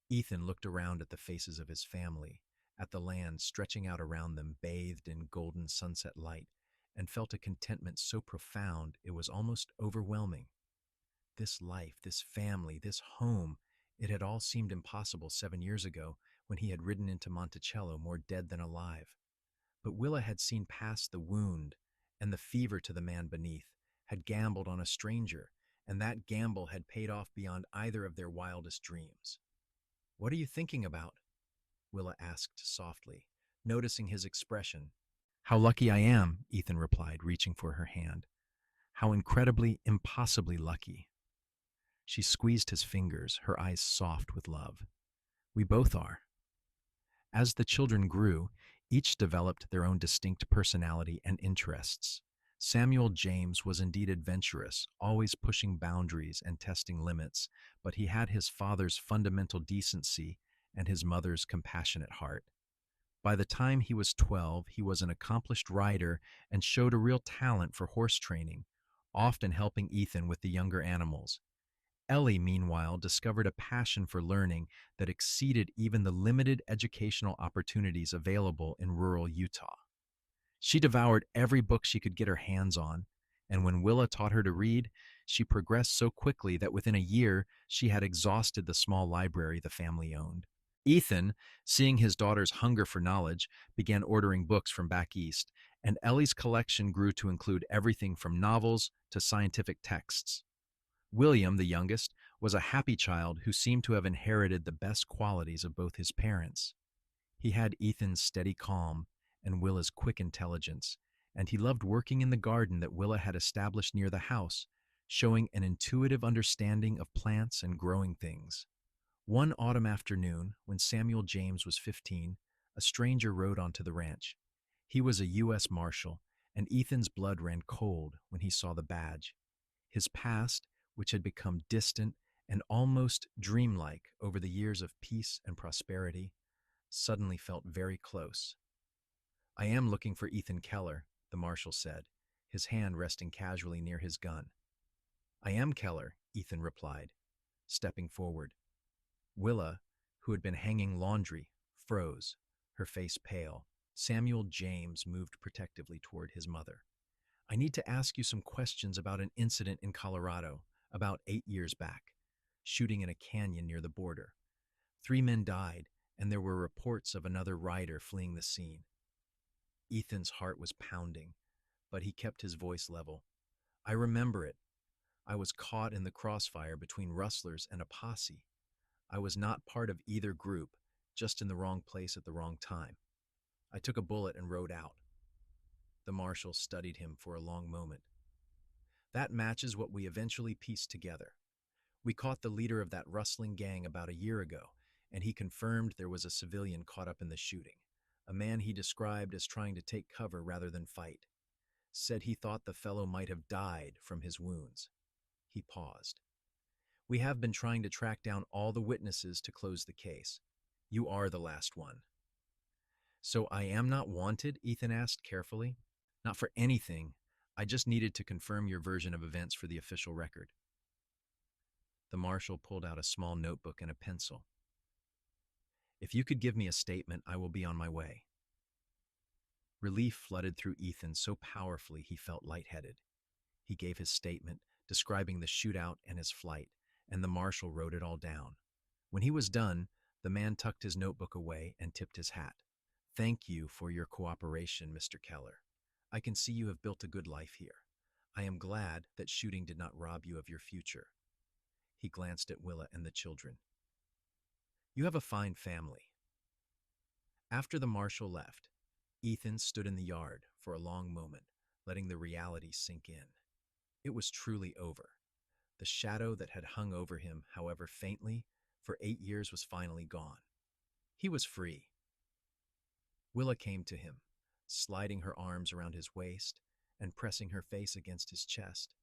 Ethan looked around at the faces of his family, at the land stretching out around them bathed in golden sunset light, and felt a contentment so profound it was almost overwhelming. This life, this family, this home, it had all seemed impossible 7 years ago when he had ridden into Monticello more dead than alive. But Willa had seen past the wound and the fever to the man beneath, had gambled on a stranger, and that gamble had paid off beyond either of their wildest dreams. "What are you thinking about?" Willa asked softly, noticing his expression. "How lucky I am," Ethan replied, reaching for her hand. "How incredibly, impossibly lucky." She squeezed his fingers, her eyes soft with love. "We both are." As the children grew, each developed their own distinct personality and interests. Samuel James was indeed adventurous, always pushing boundaries and testing limits, but he had his father's fundamental decency and his mother's compassionate heart. By the time he was 12, he was an accomplished rider and showed a real talent for horse training, often helping Ethan with the younger animals. Ellie, meanwhile, discovered a passion for learning that exceeded even the limited educational opportunities available in rural Utah. She devoured every book she could get her hands on, and when Willa taught her to read, she progressed so quickly that within a year she had exhausted the small library the family owned. Ethan, seeing his daughter's hunger for knowledge, began ordering books from back east, and Ellie's collection grew to include everything from novels to scientific texts. William, the youngest, was a happy child who seemed to have inherited the best qualities of both his parents. He had Ethan's steady calm and Willa's quick intelligence, and he loved working in the garden that Willa had established near the house, showing an intuitive understanding of plants and growing things. One autumn afternoon, when Samuel James was 15, a stranger rode onto the ranch. He was a U.S. Marshal, and Ethan's blood ran cold when he saw the badge. His past, which had become distant and almost dreamlike over the years of peace and prosperity, suddenly felt very close. "I am looking for Ethan Keller," the marshal said, his hand resting casually near his gun. "I am Keller," Ethan replied, stepping forward. Willa, who had been hanging laundry, froze, her face pale. Samuel James moved protectively toward his mother. "I need to ask you some questions about an incident in Colorado about 8 years back, shooting in a canyon near the border. 3 men died, and there were reports of another rider fleeing the scene." Ethan's heart was pounding, but he kept his voice level. "I remember it. I was caught in the crossfire between rustlers and a posse. I was not part of either group, just in the wrong place at the wrong time. I took a bullet and rode out." The marshal studied him for a long moment. "That matches what we eventually pieced together. We caught the leader of that rustling gang about a year ago, and he confirmed there was a civilian caught up in the shooting, a man he described as trying to take cover rather than fight. Said he thought the fellow might have died from his wounds." He paused. "We have been trying to track down all the witnesses to close the case. You are the last one." "So I am not wanted?" Ethan asked carefully. "Not for anything. I just needed to confirm your version of events for the official record." The marshal pulled out a small notebook and a pencil. "If you could give me a statement, I will be on my way." Relief flooded through Ethan so powerfully he felt lightheaded. He gave his statement, describing the shootout and his flight, and the marshal wrote it all down. When he was done, the man tucked his notebook away and tipped his hat. "Thank you for your cooperation, Mr. Keller. I can see you have built a good life here. I am glad that shooting did not rob you of your future." He glanced at Willa and the children. "You have a fine family." After the marshal left, Ethan stood in the yard for a long moment, letting the reality sink in. It was truly over. The shadow that had hung over him, however faintly, for 8 years was finally gone. He was free. Willa came to him, sliding her arms around his waist and pressing her face against his chest.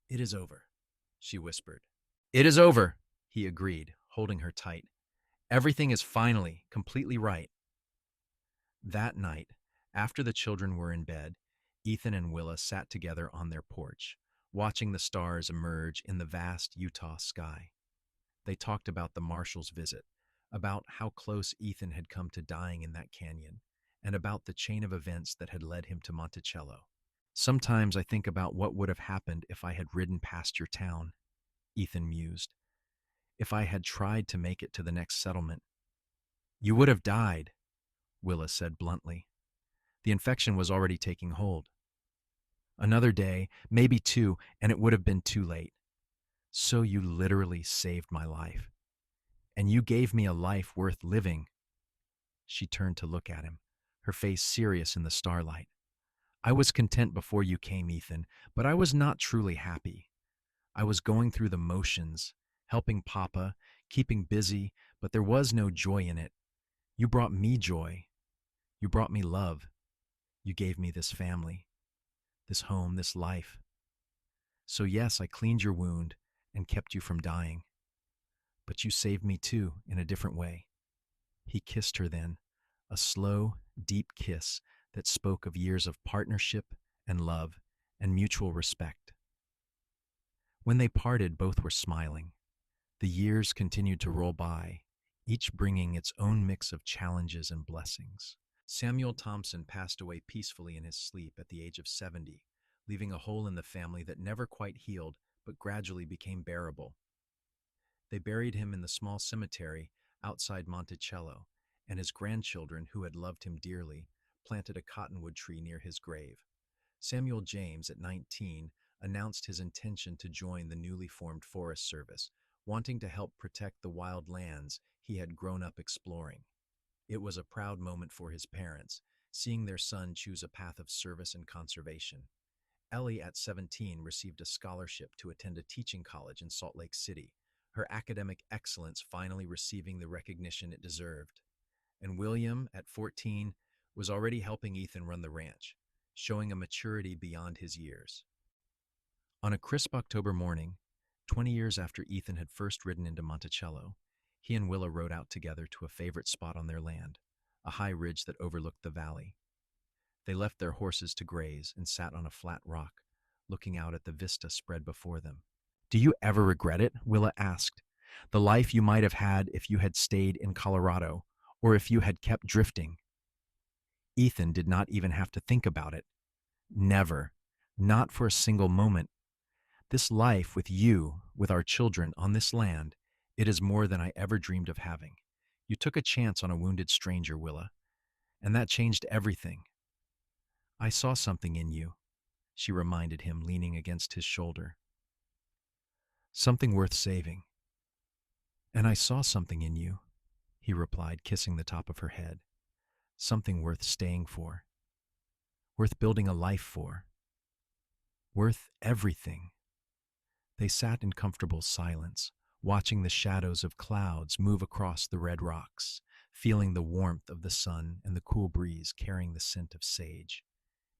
"It is over," she whispered. "It is over," he agreed, holding her tight. "Everything is finally, completely right." That night, after the children were in bed, Ethan and Willa sat together on their porch, watching the stars emerge in the vast Utah sky. They talked about the marshal's visit, about how close Ethan had come to dying in that canyon, and about the chain of events that had led him to Monticello. "Sometimes I think about what would have happened if I had ridden past your town," Ethan mused. "If I had tried to make it to the next settlement." "You would have died," Willa said bluntly. "The infection was already taking hold. Another day, maybe two, and it would have been too late. So you literally saved my life. And you gave me a life worth living." She turned to look at him, her face serious in the starlight. "I was content before you came, Ethan, but I was not truly happy. I was going through the motions, helping Papa, keeping busy, but there was no joy in it. You brought me joy. You brought me love. You gave me this family, this home, this life. So yes, I cleaned your wound and kept you from dying. But you saved me too, in a different way." He kissed her then, a slow, deep kiss that spoke of years of partnership and love and mutual respect. When they parted, both were smiling. The years continued to roll by, each bringing its own mix of challenges and blessings. Samuel Thompson passed away peacefully in his sleep at the age of 70, leaving a hole in the family that never quite healed but gradually became bearable. They buried him in the small cemetery outside Monticello, and his grandchildren, who had loved him dearly, planted a cottonwood tree near his grave. Samuel James, at 19, announced his intention to join the newly formed Forest Service, wanting to help protect the wild lands he had grown up exploring. It was a proud moment for his parents, seeing their son choose a path of service and conservation. Ellie, at 17, received a scholarship to attend a teaching college in Salt Lake City, her academic excellence finally receiving the recognition it deserved. And William, at 14, was already helping Ethan run the ranch, showing a maturity beyond his years. On a crisp October morning, 20 years after Ethan had first ridden into Monticello, he and Willa rode out together to a favorite spot on their land, a high ridge that overlooked the valley. They left their horses to graze and sat on a flat rock, looking out at the vista spread before them. "Do you ever regret it?" Willa asked. "The life you might have had if you had stayed in Colorado, or if you had kept drifting?" Ethan did not even have to think about it. "Never. Not for a single moment. This life with you, with our children, on this land, it is more than I ever dreamed of having. You took a chance on a wounded stranger, Willa, and that changed everything." "I saw something in you," she reminded him, leaning against his shoulder. "Something worth saving." "And I saw something in you," he replied, kissing the top of her head. "Something worth staying for, worth building a life for, worth everything." They sat in comfortable silence, watching the shadows of clouds move across the red rocks, feeling the warmth of the sun and the cool breeze carrying the scent of sage.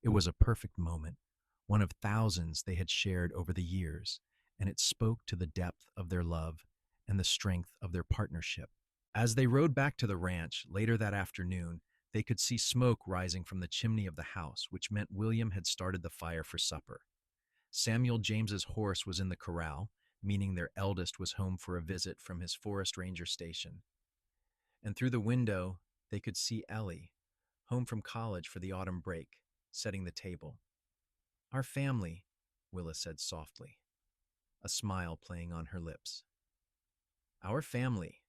It was a perfect moment, one of thousands they had shared over the years, and it spoke to the depth of their love and the strength of their partnership. As they rode back to the ranch later that afternoon, they could see smoke rising from the chimney of the house, which meant William had started the fire for supper. Samuel James's horse was in the corral, meaning their eldest was home for a visit from his forest ranger station. And through the window, they could see Ellie, home from college for the autumn break, setting the table. "Our family," Willa said softly, a smile playing on her lips. "Our family,"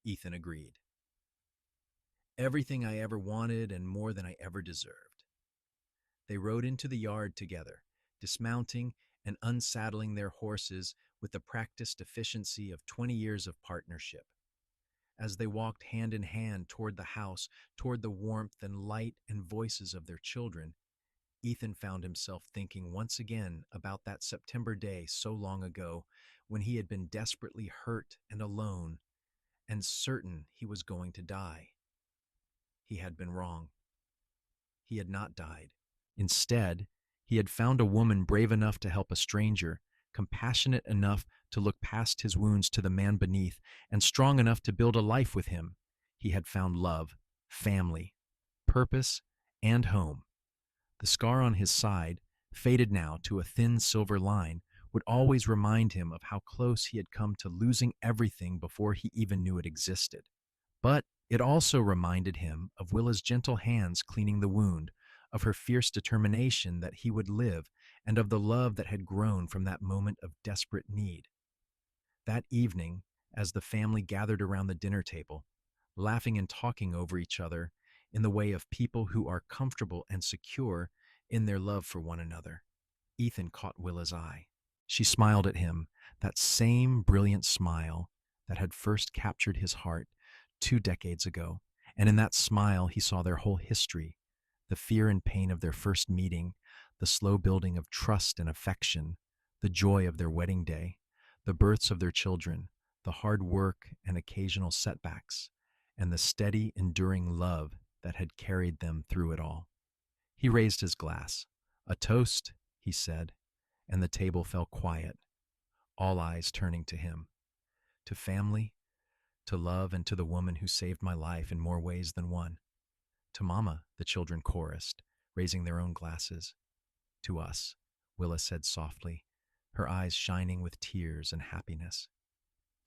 Ethan agreed. "Everything I ever wanted and more than I ever deserved." They rode into the yard together, dismounting and unsaddling their horses with the practiced efficiency of 20 years of partnership. As they walked hand in hand toward the house, toward the warmth and light and voices of their children, Ethan found himself thinking once again about that September day so long ago when he had been desperately hurt and alone and certain he was going to die. He had been wrong. He had not died. Instead, he had found a woman brave enough to help a stranger, compassionate enough to look past his wounds to the man beneath, and strong enough to build a life with him. He had found love, family, purpose, and home. The scar on his side, faded now to a thin silver line, would always remind him of how close he had come to losing everything before he even knew it existed. But it also reminded him of Willa's gentle hands cleaning the wound, of her fierce determination that he would live, and of the love that had grown from that moment of desperate need. That evening, as the family gathered around the dinner table, laughing and talking over each other in the way of people who are comfortable and secure in their love for one another, Ethan caught Willa's eye. She smiled at him, that same brilliant smile that had first captured his heart 2 decades ago, and in that smile he saw their whole history, the fear and pain of their first meeting, the slow building of trust and affection, the joy of their wedding day, the births of their children, the hard work and occasional setbacks, and the steady, enduring love that had carried them through it all. He raised his glass. "A toast," he said, and the table fell quiet, all eyes turning to him. "To family, to love, and to the woman who saved my life in more ways than one. To Mama," the children chorused, raising their own glasses. "To us," Willa said softly, her eyes shining with tears and happiness.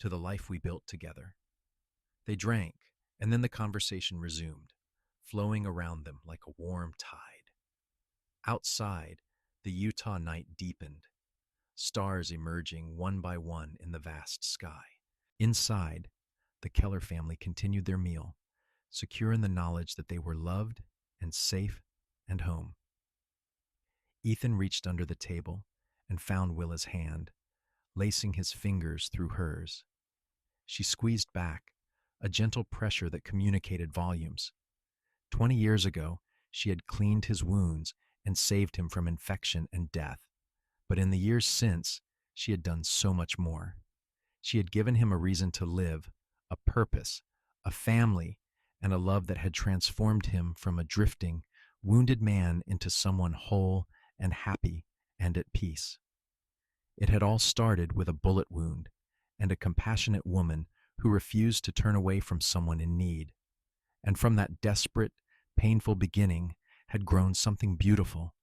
"To the life we built together." They drank, and then the conversation resumed, flowing around them like a warm tide. Outside, the Utah night deepened, stars emerging one by one in the vast sky. Inside, the Keller family continued their meal, secure in the knowledge that they were loved and safe and home. Ethan reached under the table and found Willa's hand, lacing his fingers through hers. She squeezed back, a gentle pressure that communicated volumes. 20 years ago, she had cleaned his wounds and saved him from infection and death. But in the years since, she had done so much more. She had given him a reason to live, a purpose, a family, and a love that had transformed him from a drifting, wounded man into someone whole and happy and at peace. It had all started with a bullet wound and a compassionate woman who refused to turn away from someone in need. And from that desperate, painful beginning had grown something beautiful,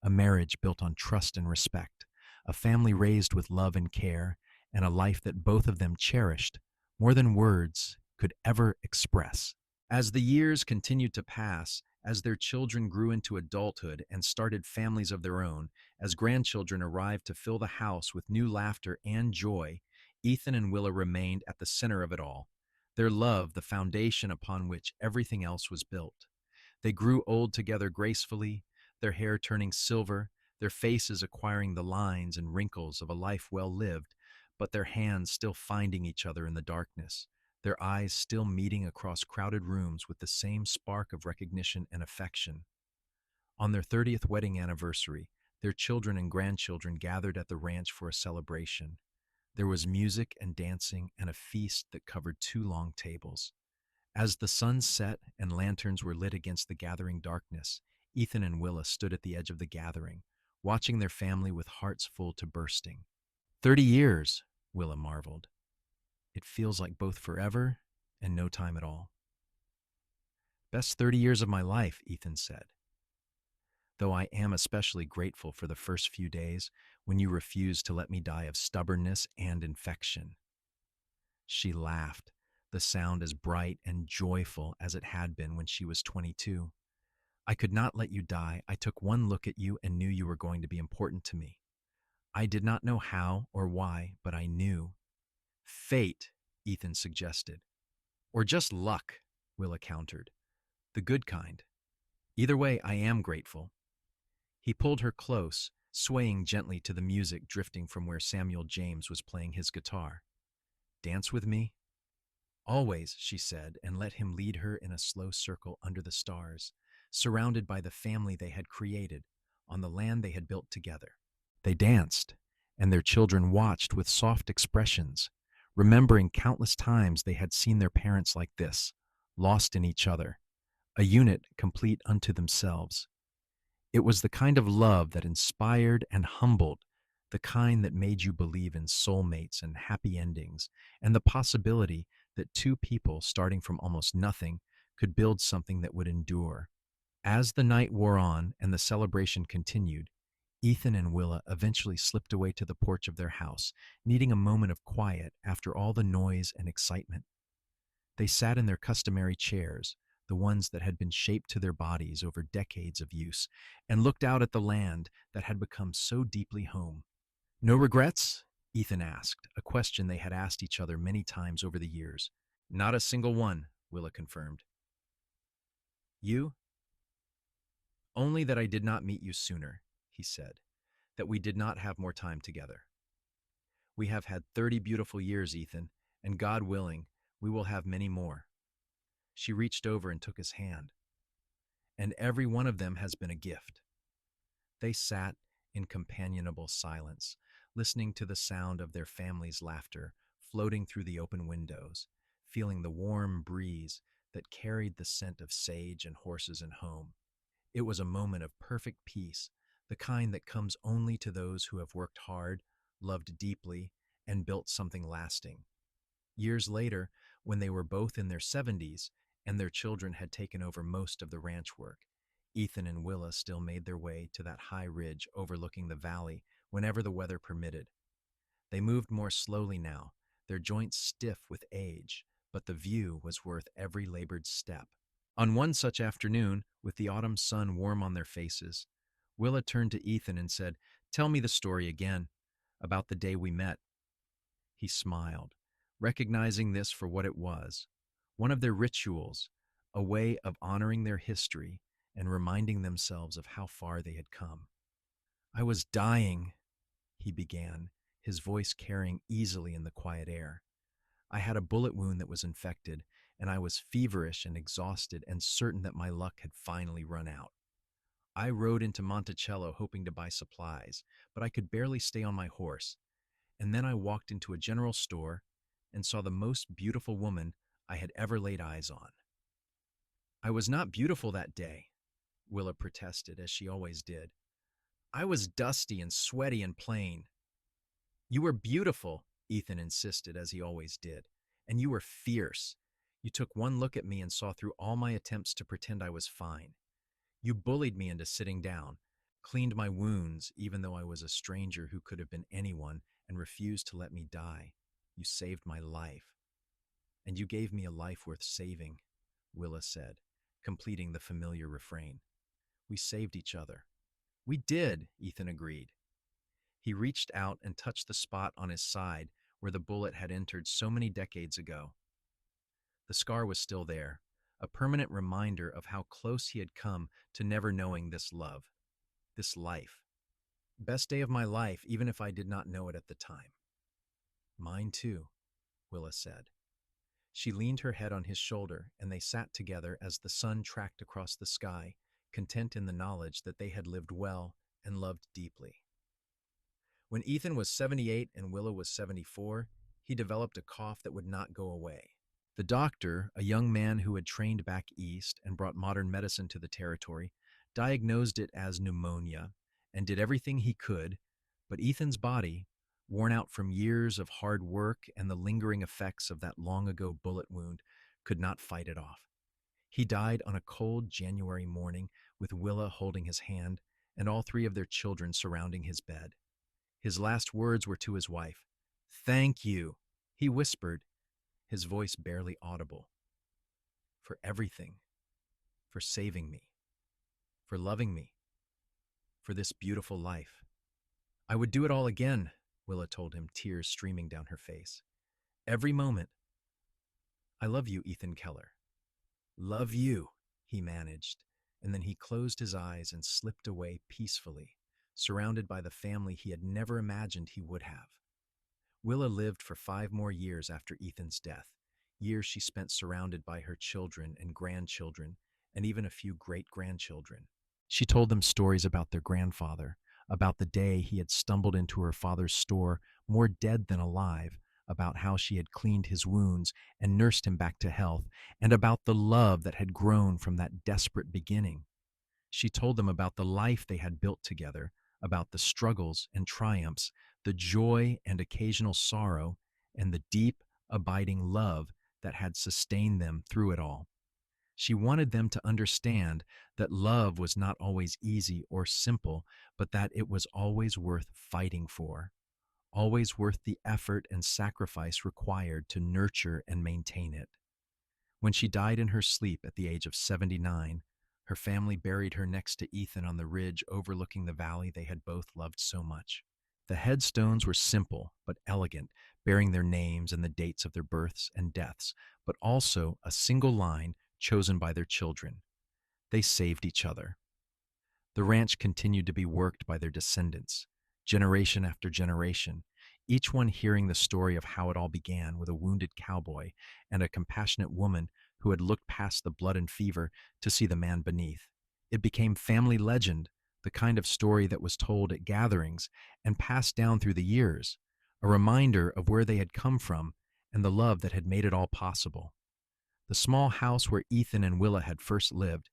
a marriage built on trust and respect, a family raised with love and care, and a life that both of them cherished more than words could ever express. As the years continued to pass, as their children grew into adulthood and started families of their own, as grandchildren arrived to fill the house with new laughter and joy, Ethan and Willa remained at the center of it all, their love the foundation upon which everything else was built. They grew old together gracefully, their hair turning silver, their faces acquiring the lines and wrinkles of a life well lived, but their hands still finding each other in the darkness, their eyes still meeting across crowded rooms with the same spark of recognition and affection. On their 30th wedding anniversary, their children and grandchildren gathered at the ranch for a celebration. There was music and dancing and a feast that covered 2 long tables. As the sun set and lanterns were lit against the gathering darkness, Ethan and Willa stood at the edge of the gathering, watching their family with hearts full to bursting. 30 years, Willa marveled. It feels like both forever and no time at all. Best 30 years of my life, Ethan said. Though I am especially grateful for the first few days when you refused to let me die of stubbornness and infection. She laughed, the sound as bright and joyful as it had been when she was 22. I could not let you die. I took one look at you and knew you were going to be important to me. I did not know how or why, but I knew. Fate, Ethan suggested. Or just luck, Willa countered. The good kind. Either way, I am grateful. He pulled her close, swaying gently to the music drifting from where Samuel James was playing his guitar. Dance with me? Always, she said, and let him lead her in a slow circle under the stars, surrounded by the family they had created, on the land they had built together. They danced, and their children watched with soft expressions, remembering countless times they had seen their parents like this, lost in each other, a unit complete unto themselves. It was the kind of love that inspired and humbled, the kind that made you believe in soulmates and happy endings, and the possibility that two people starting from almost nothing could build something that would endure. As the night wore on and the celebration continued, Ethan and Willa eventually slipped away to the porch of their house, needing a moment of quiet after all the noise and excitement. They sat in their customary chairs, the ones that had been shaped to their bodies over decades of use, and looked out at the land that had become so deeply home. No regrets? Ethan asked, a question they had asked each other many times over the years. Not a single one, Willa confirmed. You? Only that I did not meet you sooner, he said, that we did not have more time together. We have had 30 beautiful years, Ethan, and God willing, we will have many more. She reached over and took his hand. And every one of them has been a gift. They sat in companionable silence, listening to the sound of their family's laughter floating through the open windows, feeling the warm breeze that carried the scent of sage and horses and home. It was a moment of perfect peace, the kind that comes only to those who have worked hard, loved deeply, and built something lasting. Years later, when they were both in their 70s and their children had taken over most of the ranch work, Ethan and Willa still made their way to that high ridge overlooking the valley whenever the weather permitted. They moved more slowly now, their joints stiff with age, but the view was worth every labored step. On one such afternoon, with the autumn sun warm on their faces, Willa turned to Ethan and said, "Tell me the story again, about the day we met." He smiled, recognizing this for what it was, one of their rituals, a way of honoring their history and reminding themselves of how far they had come. "I was dying," he began, his voice carrying easily in the quiet air. "I had a bullet wound that was infected, and I was feverish and exhausted and certain that my luck had finally run out. I rode into Monticello hoping to buy supplies, but I could barely stay on my horse. And then I walked into a general store and saw the most beautiful woman I had ever laid eyes on." "I was not beautiful that day," Willa protested, as she always did. "I was dusty and sweaty and plain." "You were beautiful," Ethan insisted, as he always did. "And you were fierce. You took one look at me and saw through all my attempts to pretend I was fine. You bullied me into sitting down, cleaned my wounds even though I was a stranger who could have been anyone, and refused to let me die. You saved my life. And you gave me a life worth saving," Willa said, completing the familiar refrain. "We saved each other." "We did," Ethan agreed. He reached out and touched the spot on his side where the bullet had entered so many decades ago. The scar was still there, a permanent reminder of how close he had come to never knowing this love, this life. "Best day of my life, even if I did not know it at the time." "Mine too," Willa said. She leaned her head on his shoulder, and they sat together as the sun tracked across the sky, content in the knowledge that they had lived well and loved deeply. When Ethan was 78 and Willa was 74, he developed a cough that would not go away. The doctor, a young man who had trained back east and brought modern medicine to the territory, diagnosed it as pneumonia and did everything he could, but Ethan's body, worn out from years of hard work and the lingering effects of that long-ago bullet wound, could not fight it off. He died on a cold January morning with Willa holding his hand and all three of their children surrounding his bed. His last words were to his wife. "Thank you," he whispered, his voice barely audible. "For everything. For saving me. For loving me. For this beautiful life." "I would do it all again," Willa told him, tears streaming down her face. "Every moment." "I love you, Ethan Keller." "Love you," he managed, and then he closed his eyes and slipped away peacefully, surrounded by the family he had never imagined he would have. Willa lived for 5 more years after Ethan's death, years she spent surrounded by her children and grandchildren, and even a few great-grandchildren. She told them stories about their grandfather, about the day he had stumbled into her father's store, more dead than alive, about how she had cleaned his wounds and nursed him back to health, and about the love that had grown from that desperate beginning. She told them about the life they had built together, about the struggles and triumphs, the joy and occasional sorrow, and the deep, abiding love that had sustained them through it all. She wanted them to understand that love was not always easy or simple, but that it was always worth fighting for, always worth the effort and sacrifice required to nurture and maintain it. When she died in her sleep at the age of 79, her family buried her next to Ethan on the ridge overlooking the valley they had both loved so much. The headstones were simple but elegant, bearing their names and the dates of their births and deaths, but also a single line chosen by their children. They saved each other. The ranch continued to be worked by their descendants, generation after generation, each one hearing the story of how it all began with a wounded cowboy and a compassionate woman who had looked past the blood and fever to see the man beneath. It became family legend, the kind of story that was told at gatherings and passed down through the years, a reminder of where they had come from and the love that had made it all possible. The small house where Ethan and Willa had first lived,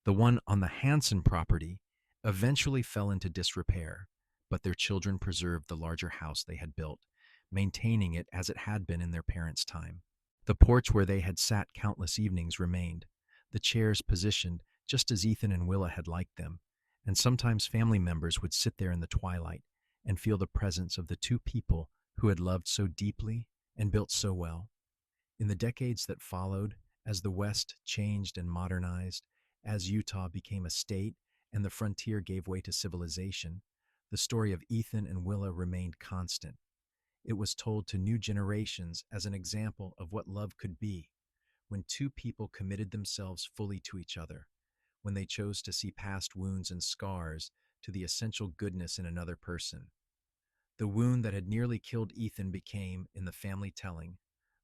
the one on the Hanson property, eventually fell into disrepair, but their children preserved the larger house they had built, maintaining it as it had been in their parents' time. The porch where they had sat countless evenings remained, the chairs positioned just as Ethan and Willa had liked them, and sometimes family members would sit there in the twilight and feel the presence of the two people who had loved so deeply and built so well. In the decades that followed, as the West changed and modernized, as Utah became a state and the frontier gave way to civilization, the story of Ethan and Willa remained constant. It was told to new generations as an example of what love could be when two people committed themselves fully to each other, when they chose to see past wounds and scars to the essential goodness in another person. The wound that had nearly killed Ethan became, in the family telling,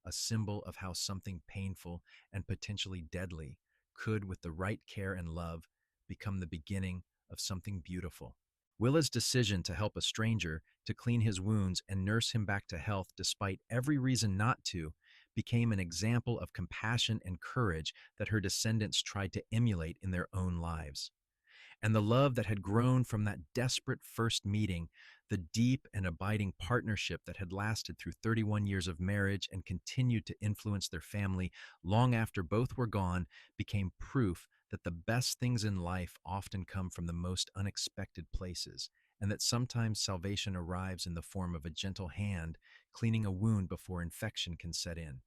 a symbol of how something painful and potentially deadly could, with the right care and love, become the beginning of something beautiful. Willa's decision to help a stranger to clean his wounds and nurse him back to health despite every reason not to became an example of compassion and courage that her descendants tried to emulate in their own lives. And the love that had grown from that desperate first meeting, the deep and abiding partnership that had lasted through 31 years of marriage and continued to influence their family long after both were gone, became proof that the best things in life often come from the most unexpected places, and that sometimes salvation arrives in the form of a gentle hand cleaning a wound before infection can set in.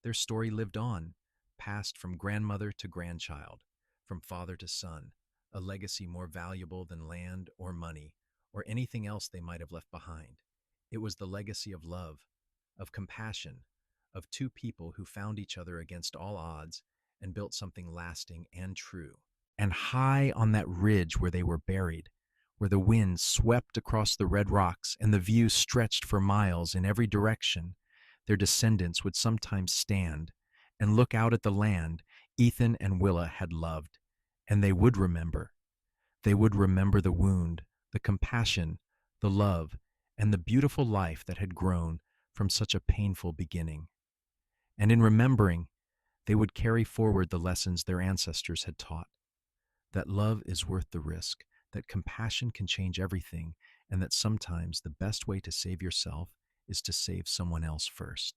Their story lived on, passed from grandmother to grandchild, from father to son, a legacy more valuable than land or money or anything else they might have left behind. It was the legacy of love, of compassion, of two people who found each other against all odds and built something lasting and true. And high on that ridge where they were buried, where the wind swept across the red rocks and the view stretched for miles in every direction, their descendants would sometimes stand and look out at the land Ethan and Willa had loved, and they would remember. They would remember the wound, the compassion, the love, and the beautiful life that had grown from such a painful beginning. And in remembering, they would carry forward the lessons their ancestors had taught, that love is worth the risk, that compassion can change everything, and that sometimes the best way to save yourself is to save someone else first.